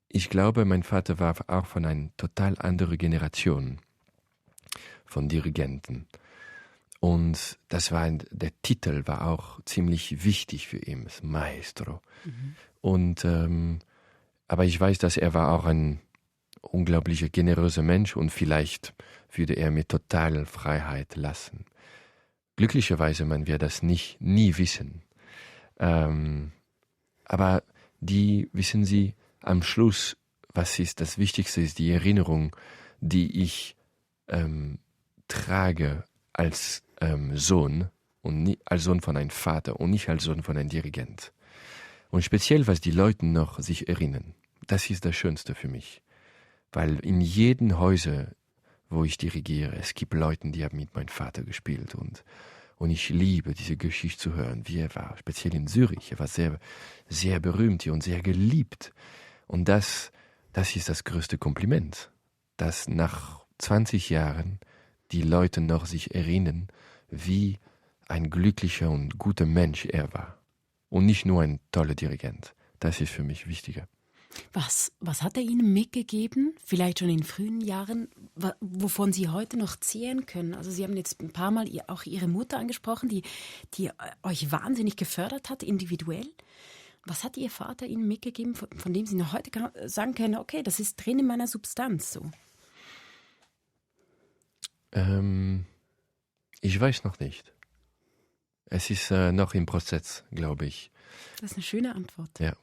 ich glaube, mein Vater war auch von einer total anderen Generation von Dirigenten. Und der Titel war auch ziemlich wichtig für ihn, das Maestro. Und, aber ich weiß, dass er war auch ein unglaublicher, generöser Mensch und vielleicht würde er mir total Freiheit lassen. Glücklicherweise, man wird das nie wissen. Aber wissen Sie, am Schluss, was ist das Wichtigste, ist die Erinnerung, die ich trage als Sohn und als Sohn von einem Vater und nicht als Sohn von einem Dirigent. Und speziell, was die Leute noch sich erinnern, das ist das Schönste für mich. Weil in jedem Häuser, wo ich dirigiere, es gibt Leute, die haben mit meinem Vater gespielt und ich liebe diese Geschichte zu hören, wie er war, speziell in Zürich. Er war sehr, sehr berühmt und sehr geliebt. Und das ist das größte Kompliment, dass nach 20 Jahren die Leute noch sich erinnern, wie ein glücklicher und guter Mensch er war. Und nicht nur ein toller Dirigent. Das ist für mich wichtiger. Was hat er Ihnen mitgegeben, vielleicht schon in frühen Jahren, wovon Sie heute noch zehren können? Also Sie haben jetzt ein paar Mal auch Ihre Mutter angesprochen, die euch wahnsinnig gefördert hat, individuell. Was hat Ihr Vater Ihnen mitgegeben, von dem Sie noch heute sagen können, okay, das ist drin in meiner Substanz so? Ich weiß noch nicht. Es ist noch im Prozess, glaube ich. Das ist eine schöne Antwort. Ja.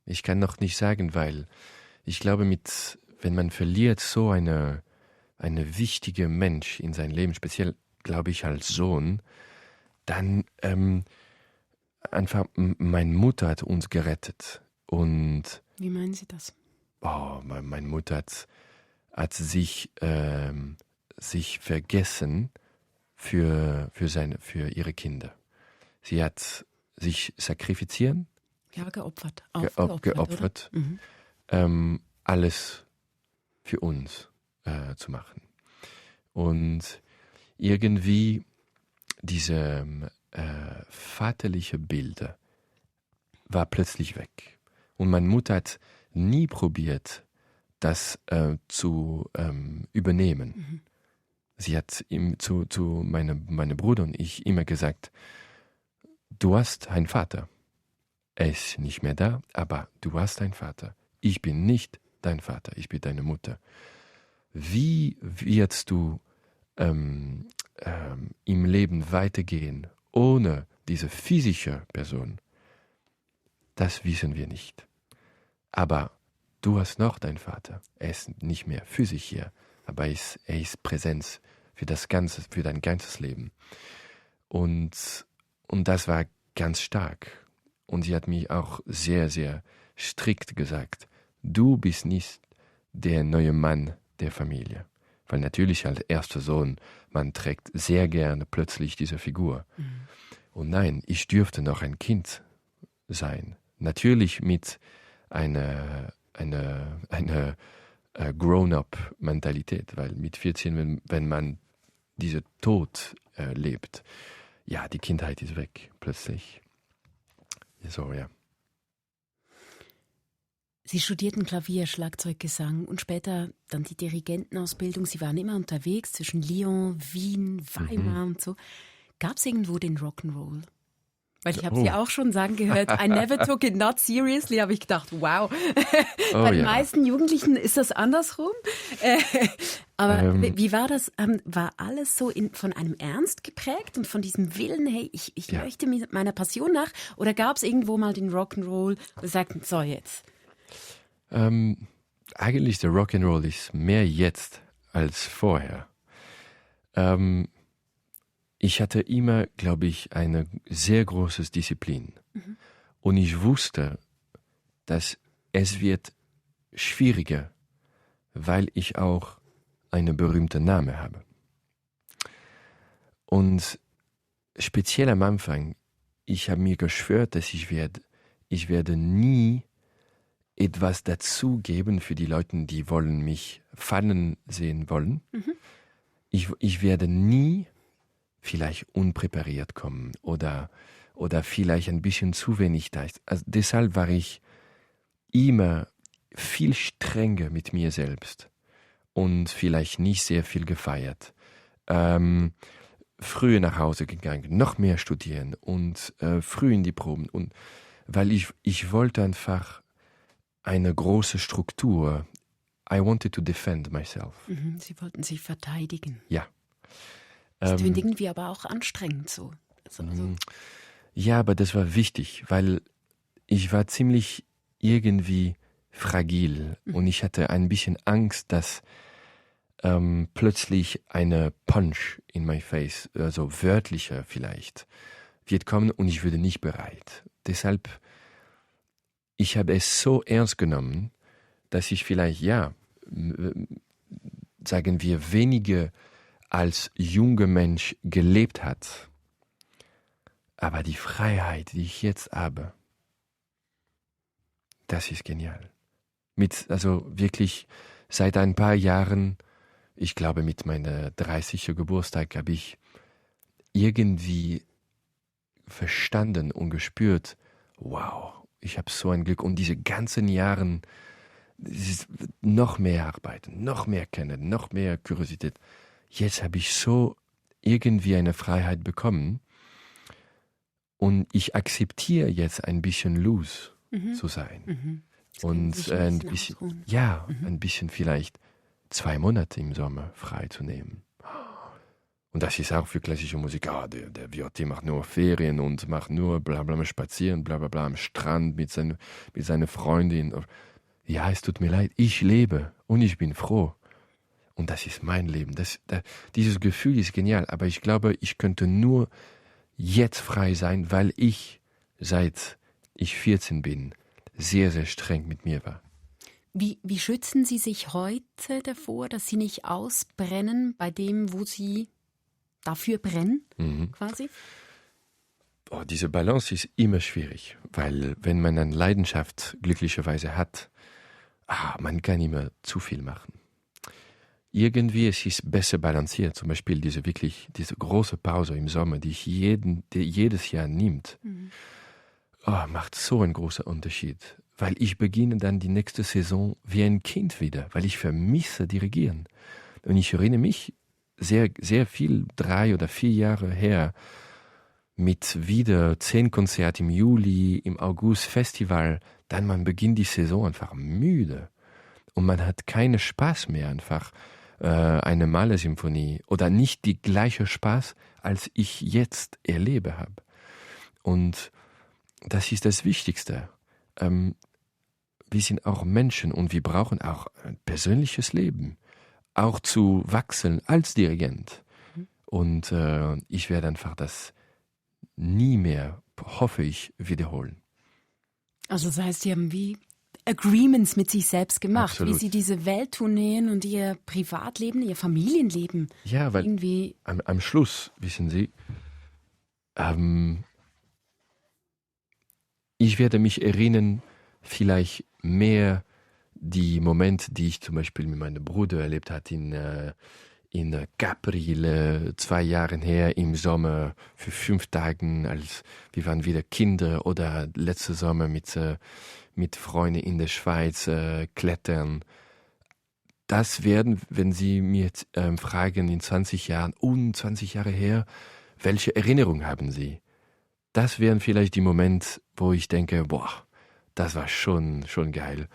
Ich kann noch nicht sagen, weil ich glaube, wenn man verliert so eine wichtige Mensch in sein Leben, speziell, glaube ich, als Sohn, dann einfach, meine Mutter hat uns gerettet. Und wie meinen Sie das? Meine Mutter hat sich vergessen für ihre Kinder. Sie hat sich sakrifizieren. Ja, geopfert. Geopfert. Alles für uns zu machen. Und irgendwie diese vaterliche Bilder war plötzlich weg. Und meine Mutter hat nie probiert, das zu übernehmen. Sie hat zu meinem Bruder und ich immer gesagt, du hast einen Vater. Er ist nicht mehr da, aber du hast einen Vater. Ich bin nicht dein Vater, ich bin deine Mutter. Wie wirst du im Leben weitergehen ohne diese physische Person? Das wissen wir nicht. Aber du hast noch deinen Vater. Er ist nicht mehr physisch hier, aber er ist Präsenz für dein ganzes Leben. Und das war ganz stark. Und sie hat mir auch sehr, sehr strikt gesagt, du bist nicht der neue Mann der Familie. Weil natürlich als erster Sohn, man trägt sehr gerne plötzlich diese Figur. Und nein, ich dürfte noch ein Kind sein. Natürlich mit einer Grown-up-Mentalität, weil mit 14, wenn man diese Tod lebt, ja, die Kindheit ist weg plötzlich. So, ja. Sie studierten Klavier, Schlagzeug, Gesang und später dann die Dirigentenausbildung. Sie waren immer unterwegs zwischen Lyon, Wien, Weimar und so. Gab es irgendwo den Rock'n'Roll? Weil ich habe Sie auch schon sagen gehört, I never took it not seriously, habe ich gedacht, wow. Bei den meisten Jugendlichen ist das andersrum. Aber wie war das? War alles so von einem Ernst geprägt und von diesem Willen, hey, ich möchte meiner Passion nach? Oder gab es irgendwo mal den Rock'n'Roll, wo Sie sagten, so jetzt? Eigentlich der Rock'n'Roll ist mehr jetzt als vorher. Ich hatte immer, glaube ich, eine sehr große Disziplin. Und ich wusste, dass es wird schwieriger, weil ich auch einen berühmten Namen habe. Und speziell am Anfang, ich habe mir geschwört, dass ich werde nie etwas dazugeben für die Leute, die wollen mich fallen sehen wollen. Ich werde nie vielleicht unpräpariert kommen oder vielleicht ein bisschen zu wenig da ist. Also deshalb war ich immer viel strenger mit mir selbst und vielleicht nicht sehr viel gefeiert. Früher nach Hause gegangen, noch mehr studieren und früh in die Proben. Und weil ich wollte einfach eine große Struktur. I wanted to defend myself. Sie wollten sich verteidigen. Ja. Das klingt irgendwie aber auch anstrengend so. Also. Ja, aber das war wichtig, weil ich war ziemlich irgendwie fragil und ich hatte ein bisschen Angst, dass plötzlich eine Punch in my face, also wörtlicher vielleicht, wird kommen und ich würde nicht bereit. Deshalb, ich habe es so ernst genommen, dass ich vielleicht, sagen wir, weniger als junger Mensch gelebt hat. Aber die Freiheit, die ich jetzt habe, das ist genial. Also wirklich seit ein paar Jahren, ich glaube mit meiner 30. Geburtstag, habe ich irgendwie verstanden und gespürt, wow, ich habe so ein Glück. Und diese ganzen Jahren, noch mehr arbeiten, noch mehr kennen, noch mehr Kuriosität. Jetzt habe ich so irgendwie eine Freiheit bekommen und ich akzeptiere jetzt ein bisschen loose zu sein. Und ein bisschen, ein bisschen vielleicht 2 Monate im Sommer frei zu nehmen. Und das ist auch für klassische Musik. Der Viotti macht nur Ferien und macht nur blablabla spazieren, blablabla am Strand mit seiner Freundin. Ja, es tut mir leid, ich lebe und ich bin froh. Und das ist mein Leben. Dieses Gefühl ist genial, aber ich glaube, ich könnte nur jetzt frei sein, weil ich, seit ich 14 bin, sehr, sehr streng mit mir war. Wie schützen Sie sich heute davor, dass Sie nicht ausbrennen bei dem, wo Sie dafür brennen, quasi? Diese Balance ist immer schwierig, weil wenn man eine Leidenschaft glücklicherweise hat, man kann immer zu viel machen. Irgendwie es ist besser balanciert, zum Beispiel diese große Pause im Sommer, die ich jedes Jahr nimmt, macht so einen großen Unterschied, weil ich beginne dann die nächste Saison wie ein Kind wieder, weil ich vermisse Dirigieren. Und ich erinnere mich sehr, sehr viel, 3 oder 4 Jahre her, mit wieder 10 Konzerte im Juli, im August Festival, dann man beginnt die Saison einfach müde und man hat keinen Spaß mehr, einfach eine Mahler-Symphonie oder nicht die gleiche Spaß, als ich jetzt erlebe habe. Und das ist das Wichtigste. Wir sind auch Menschen und wir brauchen auch ein persönliches Leben, auch zu wachsen als Dirigent. Und ich werde einfach das nie mehr, hoffe ich, wiederholen. Also das heißt, Sie haben wie Agreements mit sich selbst gemacht, Absolut. wie Sie diese Welttourneen und Ihr Privatleben, Ihr Familienleben weil irgendwie... Am Schluss, wissen Sie, ich werde mich erinnern, vielleicht mehr die Momente, die ich zum Beispiel mit meinem Bruder erlebt habe in Capri 2 Jahre her im Sommer für 5 Tagen, als wir waren wieder Kinder, oder letzte Sommer mit Freunden in der Schweiz klettern. Das werden, wenn Sie mir fragen in 20 Jahren, 20 Jahre her, welche Erinnerung haben Sie? Das wären vielleicht die Momente, wo ich denke, das war schon geil.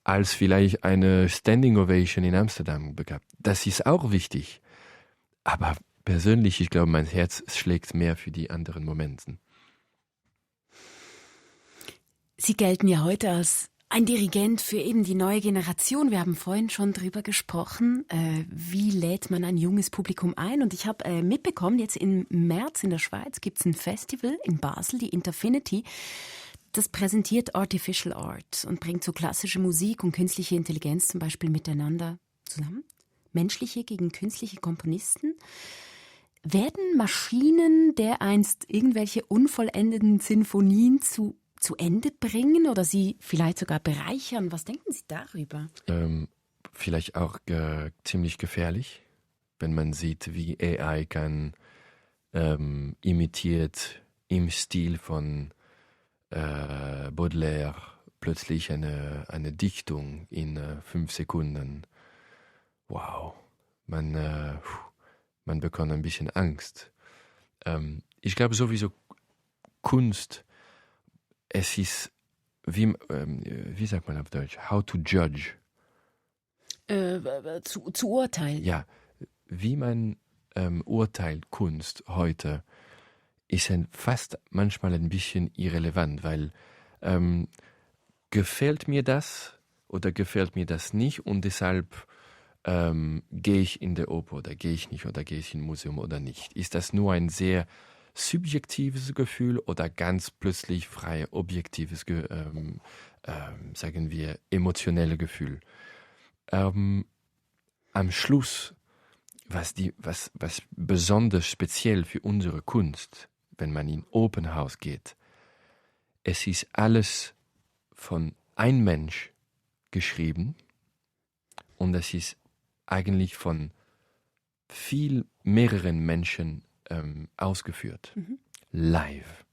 Als vielleicht eine Standing Ovation in Amsterdam bekam. Das ist auch wichtig. Aber persönlich, ich glaube, mein Herz schlägt mehr für die anderen Momente. Sie gelten ja heute als ein Dirigent für eben die neue Generation. Wir haben vorhin schon drüber gesprochen, wie lädt man ein junges Publikum ein. Und ich habe mitbekommen, jetzt im März in der Schweiz gibt es ein Festival in Basel, die Interfinity. Das präsentiert Artificial Art und bringt so klassische Musik und künstliche Intelligenz zum Beispiel miteinander zusammen. Menschliche gegen künstliche Komponisten. Werden Maschinen dereinst irgendwelche unvollendeten Sinfonien zu Ende bringen oder sie vielleicht sogar bereichern? Was denken Sie darüber? Vielleicht auch ziemlich gefährlich, wenn man sieht, wie AI kann imitiert im Stil von Baudelaire plötzlich eine Dichtung in 5 Sekunden. Wow, man bekommt ein bisschen Angst. Ich glaube sowieso, Kunst, es ist, wie sagt man auf Deutsch, how to judge. Zu urteilen. Ja, wie man urteilt Kunst heute, ist fast manchmal ein bisschen irrelevant, weil gefällt mir das oder gefällt mir das nicht und deshalb gehe ich in die Oper oder gehe ich nicht oder gehe ich in ein Museum oder nicht. Ist das nur ein sehr subjektives Gefühl oder ganz plötzlich frei objektives, sagen wir, emotionelles Gefühl? Am Schluss, was besonders speziell für unsere Kunst, wenn man in Open House geht, es ist alles von einem Mensch geschrieben und es ist eigentlich von mehreren Menschen ausgeführt, live.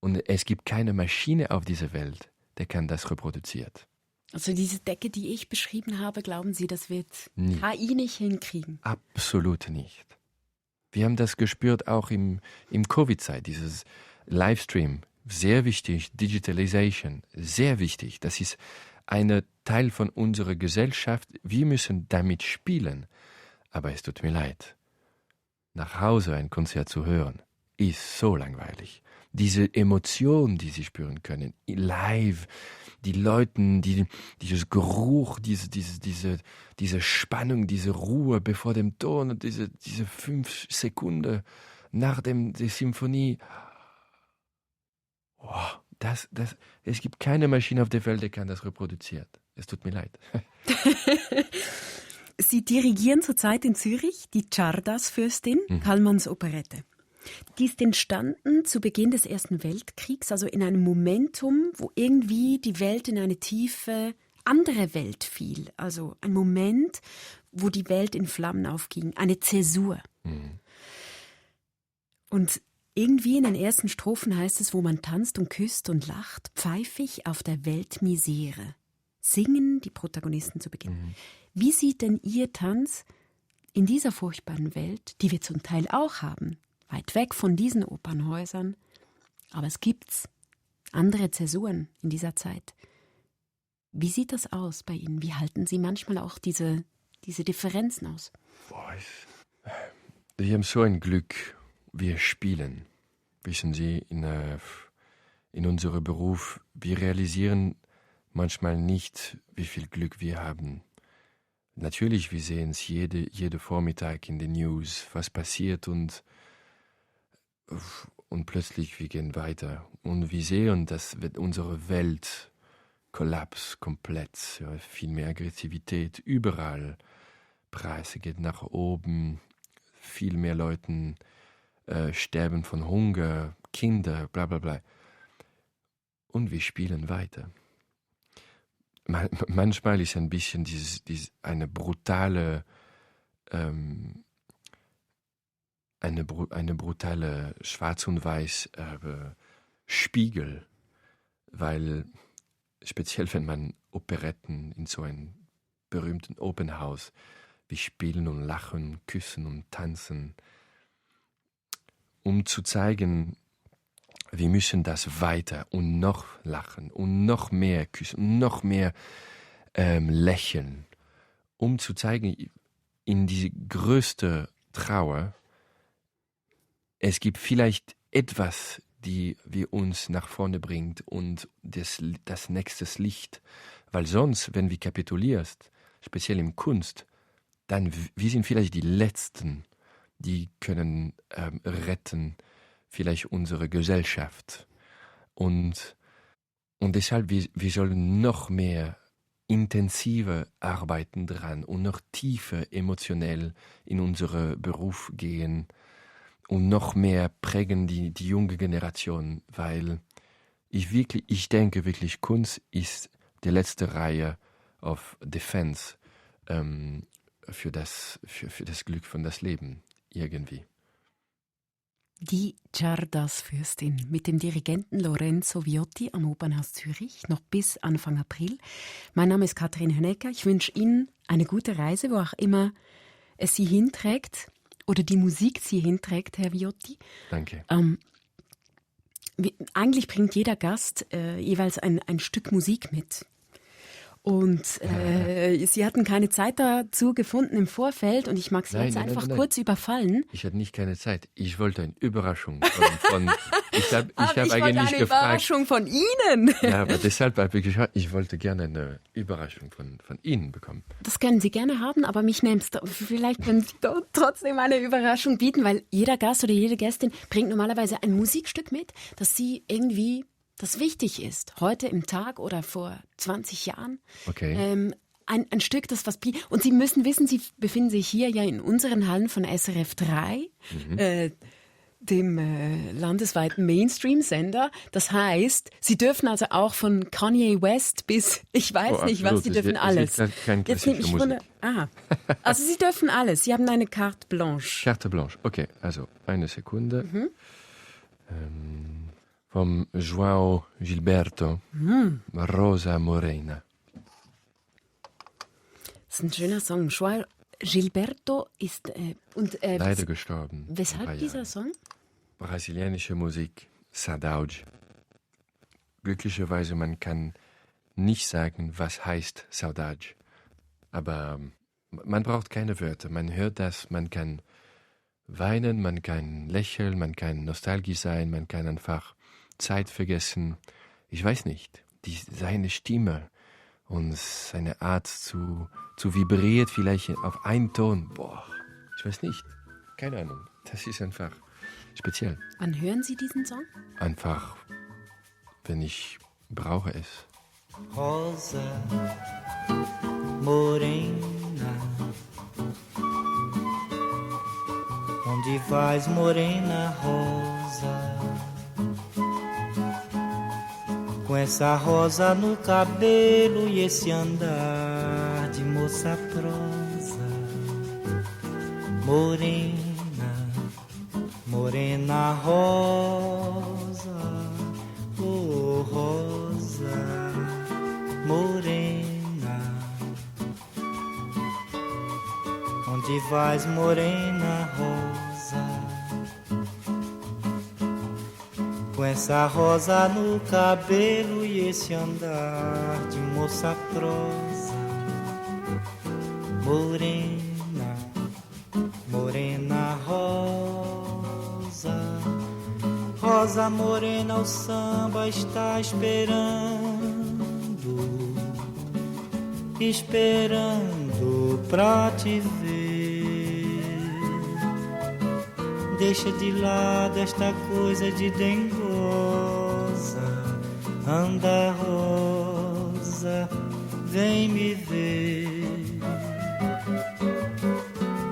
Und es gibt keine Maschine auf dieser Welt, der kann das reproduziert. Also diese Decke, die ich beschrieben habe, glauben Sie, das wird KI nicht hinkriegen? Absolut nicht. Wir haben das gespürt auch im Covid-Zeit, dieses Livestream, sehr wichtig, Digitalization, sehr wichtig. Das ist ein Teil von unserer Gesellschaft. Wir müssen damit spielen. Aber es tut mir leid. Nach Hause ein Konzert zu hören, ist so langweilig. Diese Emotion, die Sie spüren können, live, die Leute, dieses Geruch, diese Spannung, diese Ruhe bevor dem Ton und diese 5 Sekunden nach der Symphonie. Oh, es gibt keine Maschine auf der Welt, die kann das reproduzieren. Es tut mir leid. Sie dirigieren zurzeit in Zürich die Czardas-Fürstin, Kallmanns Operette. Die ist entstanden zu Beginn des Ersten Weltkriegs, also in einem Momentum, wo irgendwie die Welt in eine tiefe, andere Welt fiel. Also ein Moment, wo die Welt in Flammen aufging, eine Zäsur. Und irgendwie in den ersten Strophen heißt es, wo man tanzt und küsst und lacht, pfeifig auf der Weltmisere. Singen die Protagonisten zu Beginn. Wie sieht denn Ihr Tanz in dieser furchtbaren Welt, die wir zum Teil auch haben, weit weg von diesen Opernhäusern, aber es gibt andere Zäsuren in dieser Zeit. Wie sieht das aus bei Ihnen? Wie halten Sie manchmal auch diese Differenzen aus? Wir haben so ein Glück, wir spielen. Wissen Sie, in unserem Beruf, wir realisieren manchmal nicht, wie viel Glück wir haben. Natürlich, wir sehen es jede Vormittag in den News, was passiert und plötzlich wir gehen weiter. Und wir sehen, dass unsere Welt kollapst komplett. Ja, viel mehr Aggressivität überall. Preise gehen nach oben. Viel mehr Leute sterben von Hunger, Kinder, bla bla bla. Und wir spielen weiter. Manchmal ist ein bisschen eine brutale Schwarz- und Weiß Spiegel, weil speziell wenn man Operetten in so einem berühmten Open House, wir spielen und lachen, küssen und tanzen, um zu zeigen, wir müssen das weiter und noch lachen und noch mehr küssen und noch mehr lächeln, um zu zeigen, in die größte Trauer, es gibt vielleicht etwas, die wir uns nach vorne bringt und das nächste Licht. Weil sonst, wenn wir kapitulierst, speziell im Kunst, dann wir sind vielleicht die Letzten, die können retten vielleicht unsere Gesellschaft. Und deshalb, wir sollen noch mehr intensiver arbeiten dran und noch tiefer emotionell in unseren Beruf gehen und noch mehr prägen die junge Generation, weil ich denke wirklich, Kunst ist die letzte Reihe auf Defense für das Glück von das Leben irgendwie. Die Czardas-Fürstin mit dem Dirigenten Lorenzo Viotti am Opernhaus Zürich, noch bis Anfang April. Mein Name ist Katrin Hönecker. Ich wünsche Ihnen eine gute Reise, wo auch immer es Sie hinträgt oder die Musik Sie hinträgt, Herr Viotti. Danke. Eigentlich bringt jeder Gast jeweils ein Stück Musik mit. Und Sie hatten keine Zeit dazu gefunden im Vorfeld und ich mag Sie jetzt einfach kurz überfallen. Ich hatte nicht keine Zeit. Ich wollte eine Überraschung von ich habe eigentlich eine gefragt, Überraschung von Ihnen. Ja, aber deshalb habe ich gesagt, ich wollte gerne eine Überraschung von Ihnen bekommen. Das können Sie gerne haben, aber mich nehmt vielleicht können Sie trotzdem eine Überraschung bieten, weil jeder Gast oder jede Gästin bringt normalerweise ein Musikstück mit, das Sie irgendwie das wichtig ist, heute im Tag oder vor 20 Jahren. Okay. Ein Stück, das was... Und Sie müssen wissen, Sie befinden sich hier ja in unseren Hallen von SRF 3, dem landesweiten Mainstream-Sender. Das heißt, Sie dürfen also auch von Kanye West bis, ich weiß nicht was, Sie dürfen alles. Jetzt nehme ich Musik. Also Sie dürfen alles. Sie haben eine Carte Blanche. Carte Blanche, okay. Also, eine Sekunde. Vom João Gilberto, Rosa Morena. Das ist ein schöner Song. João Gilberto ist leider gestorben. Weshalb dieser Song? Brasilianische Musik, Saudade. Glücklicherweise, man kann nicht sagen, was heißt Saudade. Aber man braucht keine Wörter. Man hört das, man kann weinen, man kann lächeln, man kann nostalgisch sein, man kann einfach Zeit vergessen. Ich weiß nicht, seine Stimme und seine Art zu vibriert vielleicht auf einen Ton. Boah, ich weiß nicht. Keine Ahnung. Das ist einfach speziell. Wann hören Sie diesen Song? Einfach, wenn ich brauche es. Rosa Morena, onde vais, Morena Rosa? Com essa rosa no cabelo e esse andar de moça prosa. Morena, morena rosa, oh rosa, morena. Onde vais, morena rosa? Com essa rosa no cabelo e esse andar de moça prosa. Morena, morena rosa, rosa morena, o samba está esperando pra te ver. Deixa de lado esta coisa de dengosa. Anda, rosa, vem me ver.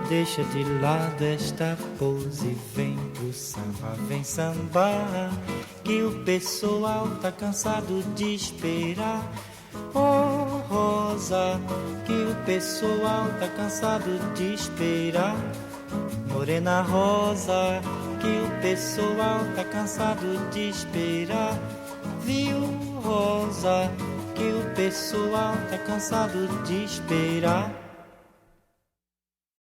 Deixa de lado esta pose e vem pro samba, vem sambar, que o pessoal tá cansado de esperar. Oh, rosa, que o pessoal tá cansado de esperar. Morena rosa, que o pessoal tá cansado de esperar. Viu, rosa, que o pessoal tá cansado de esperar.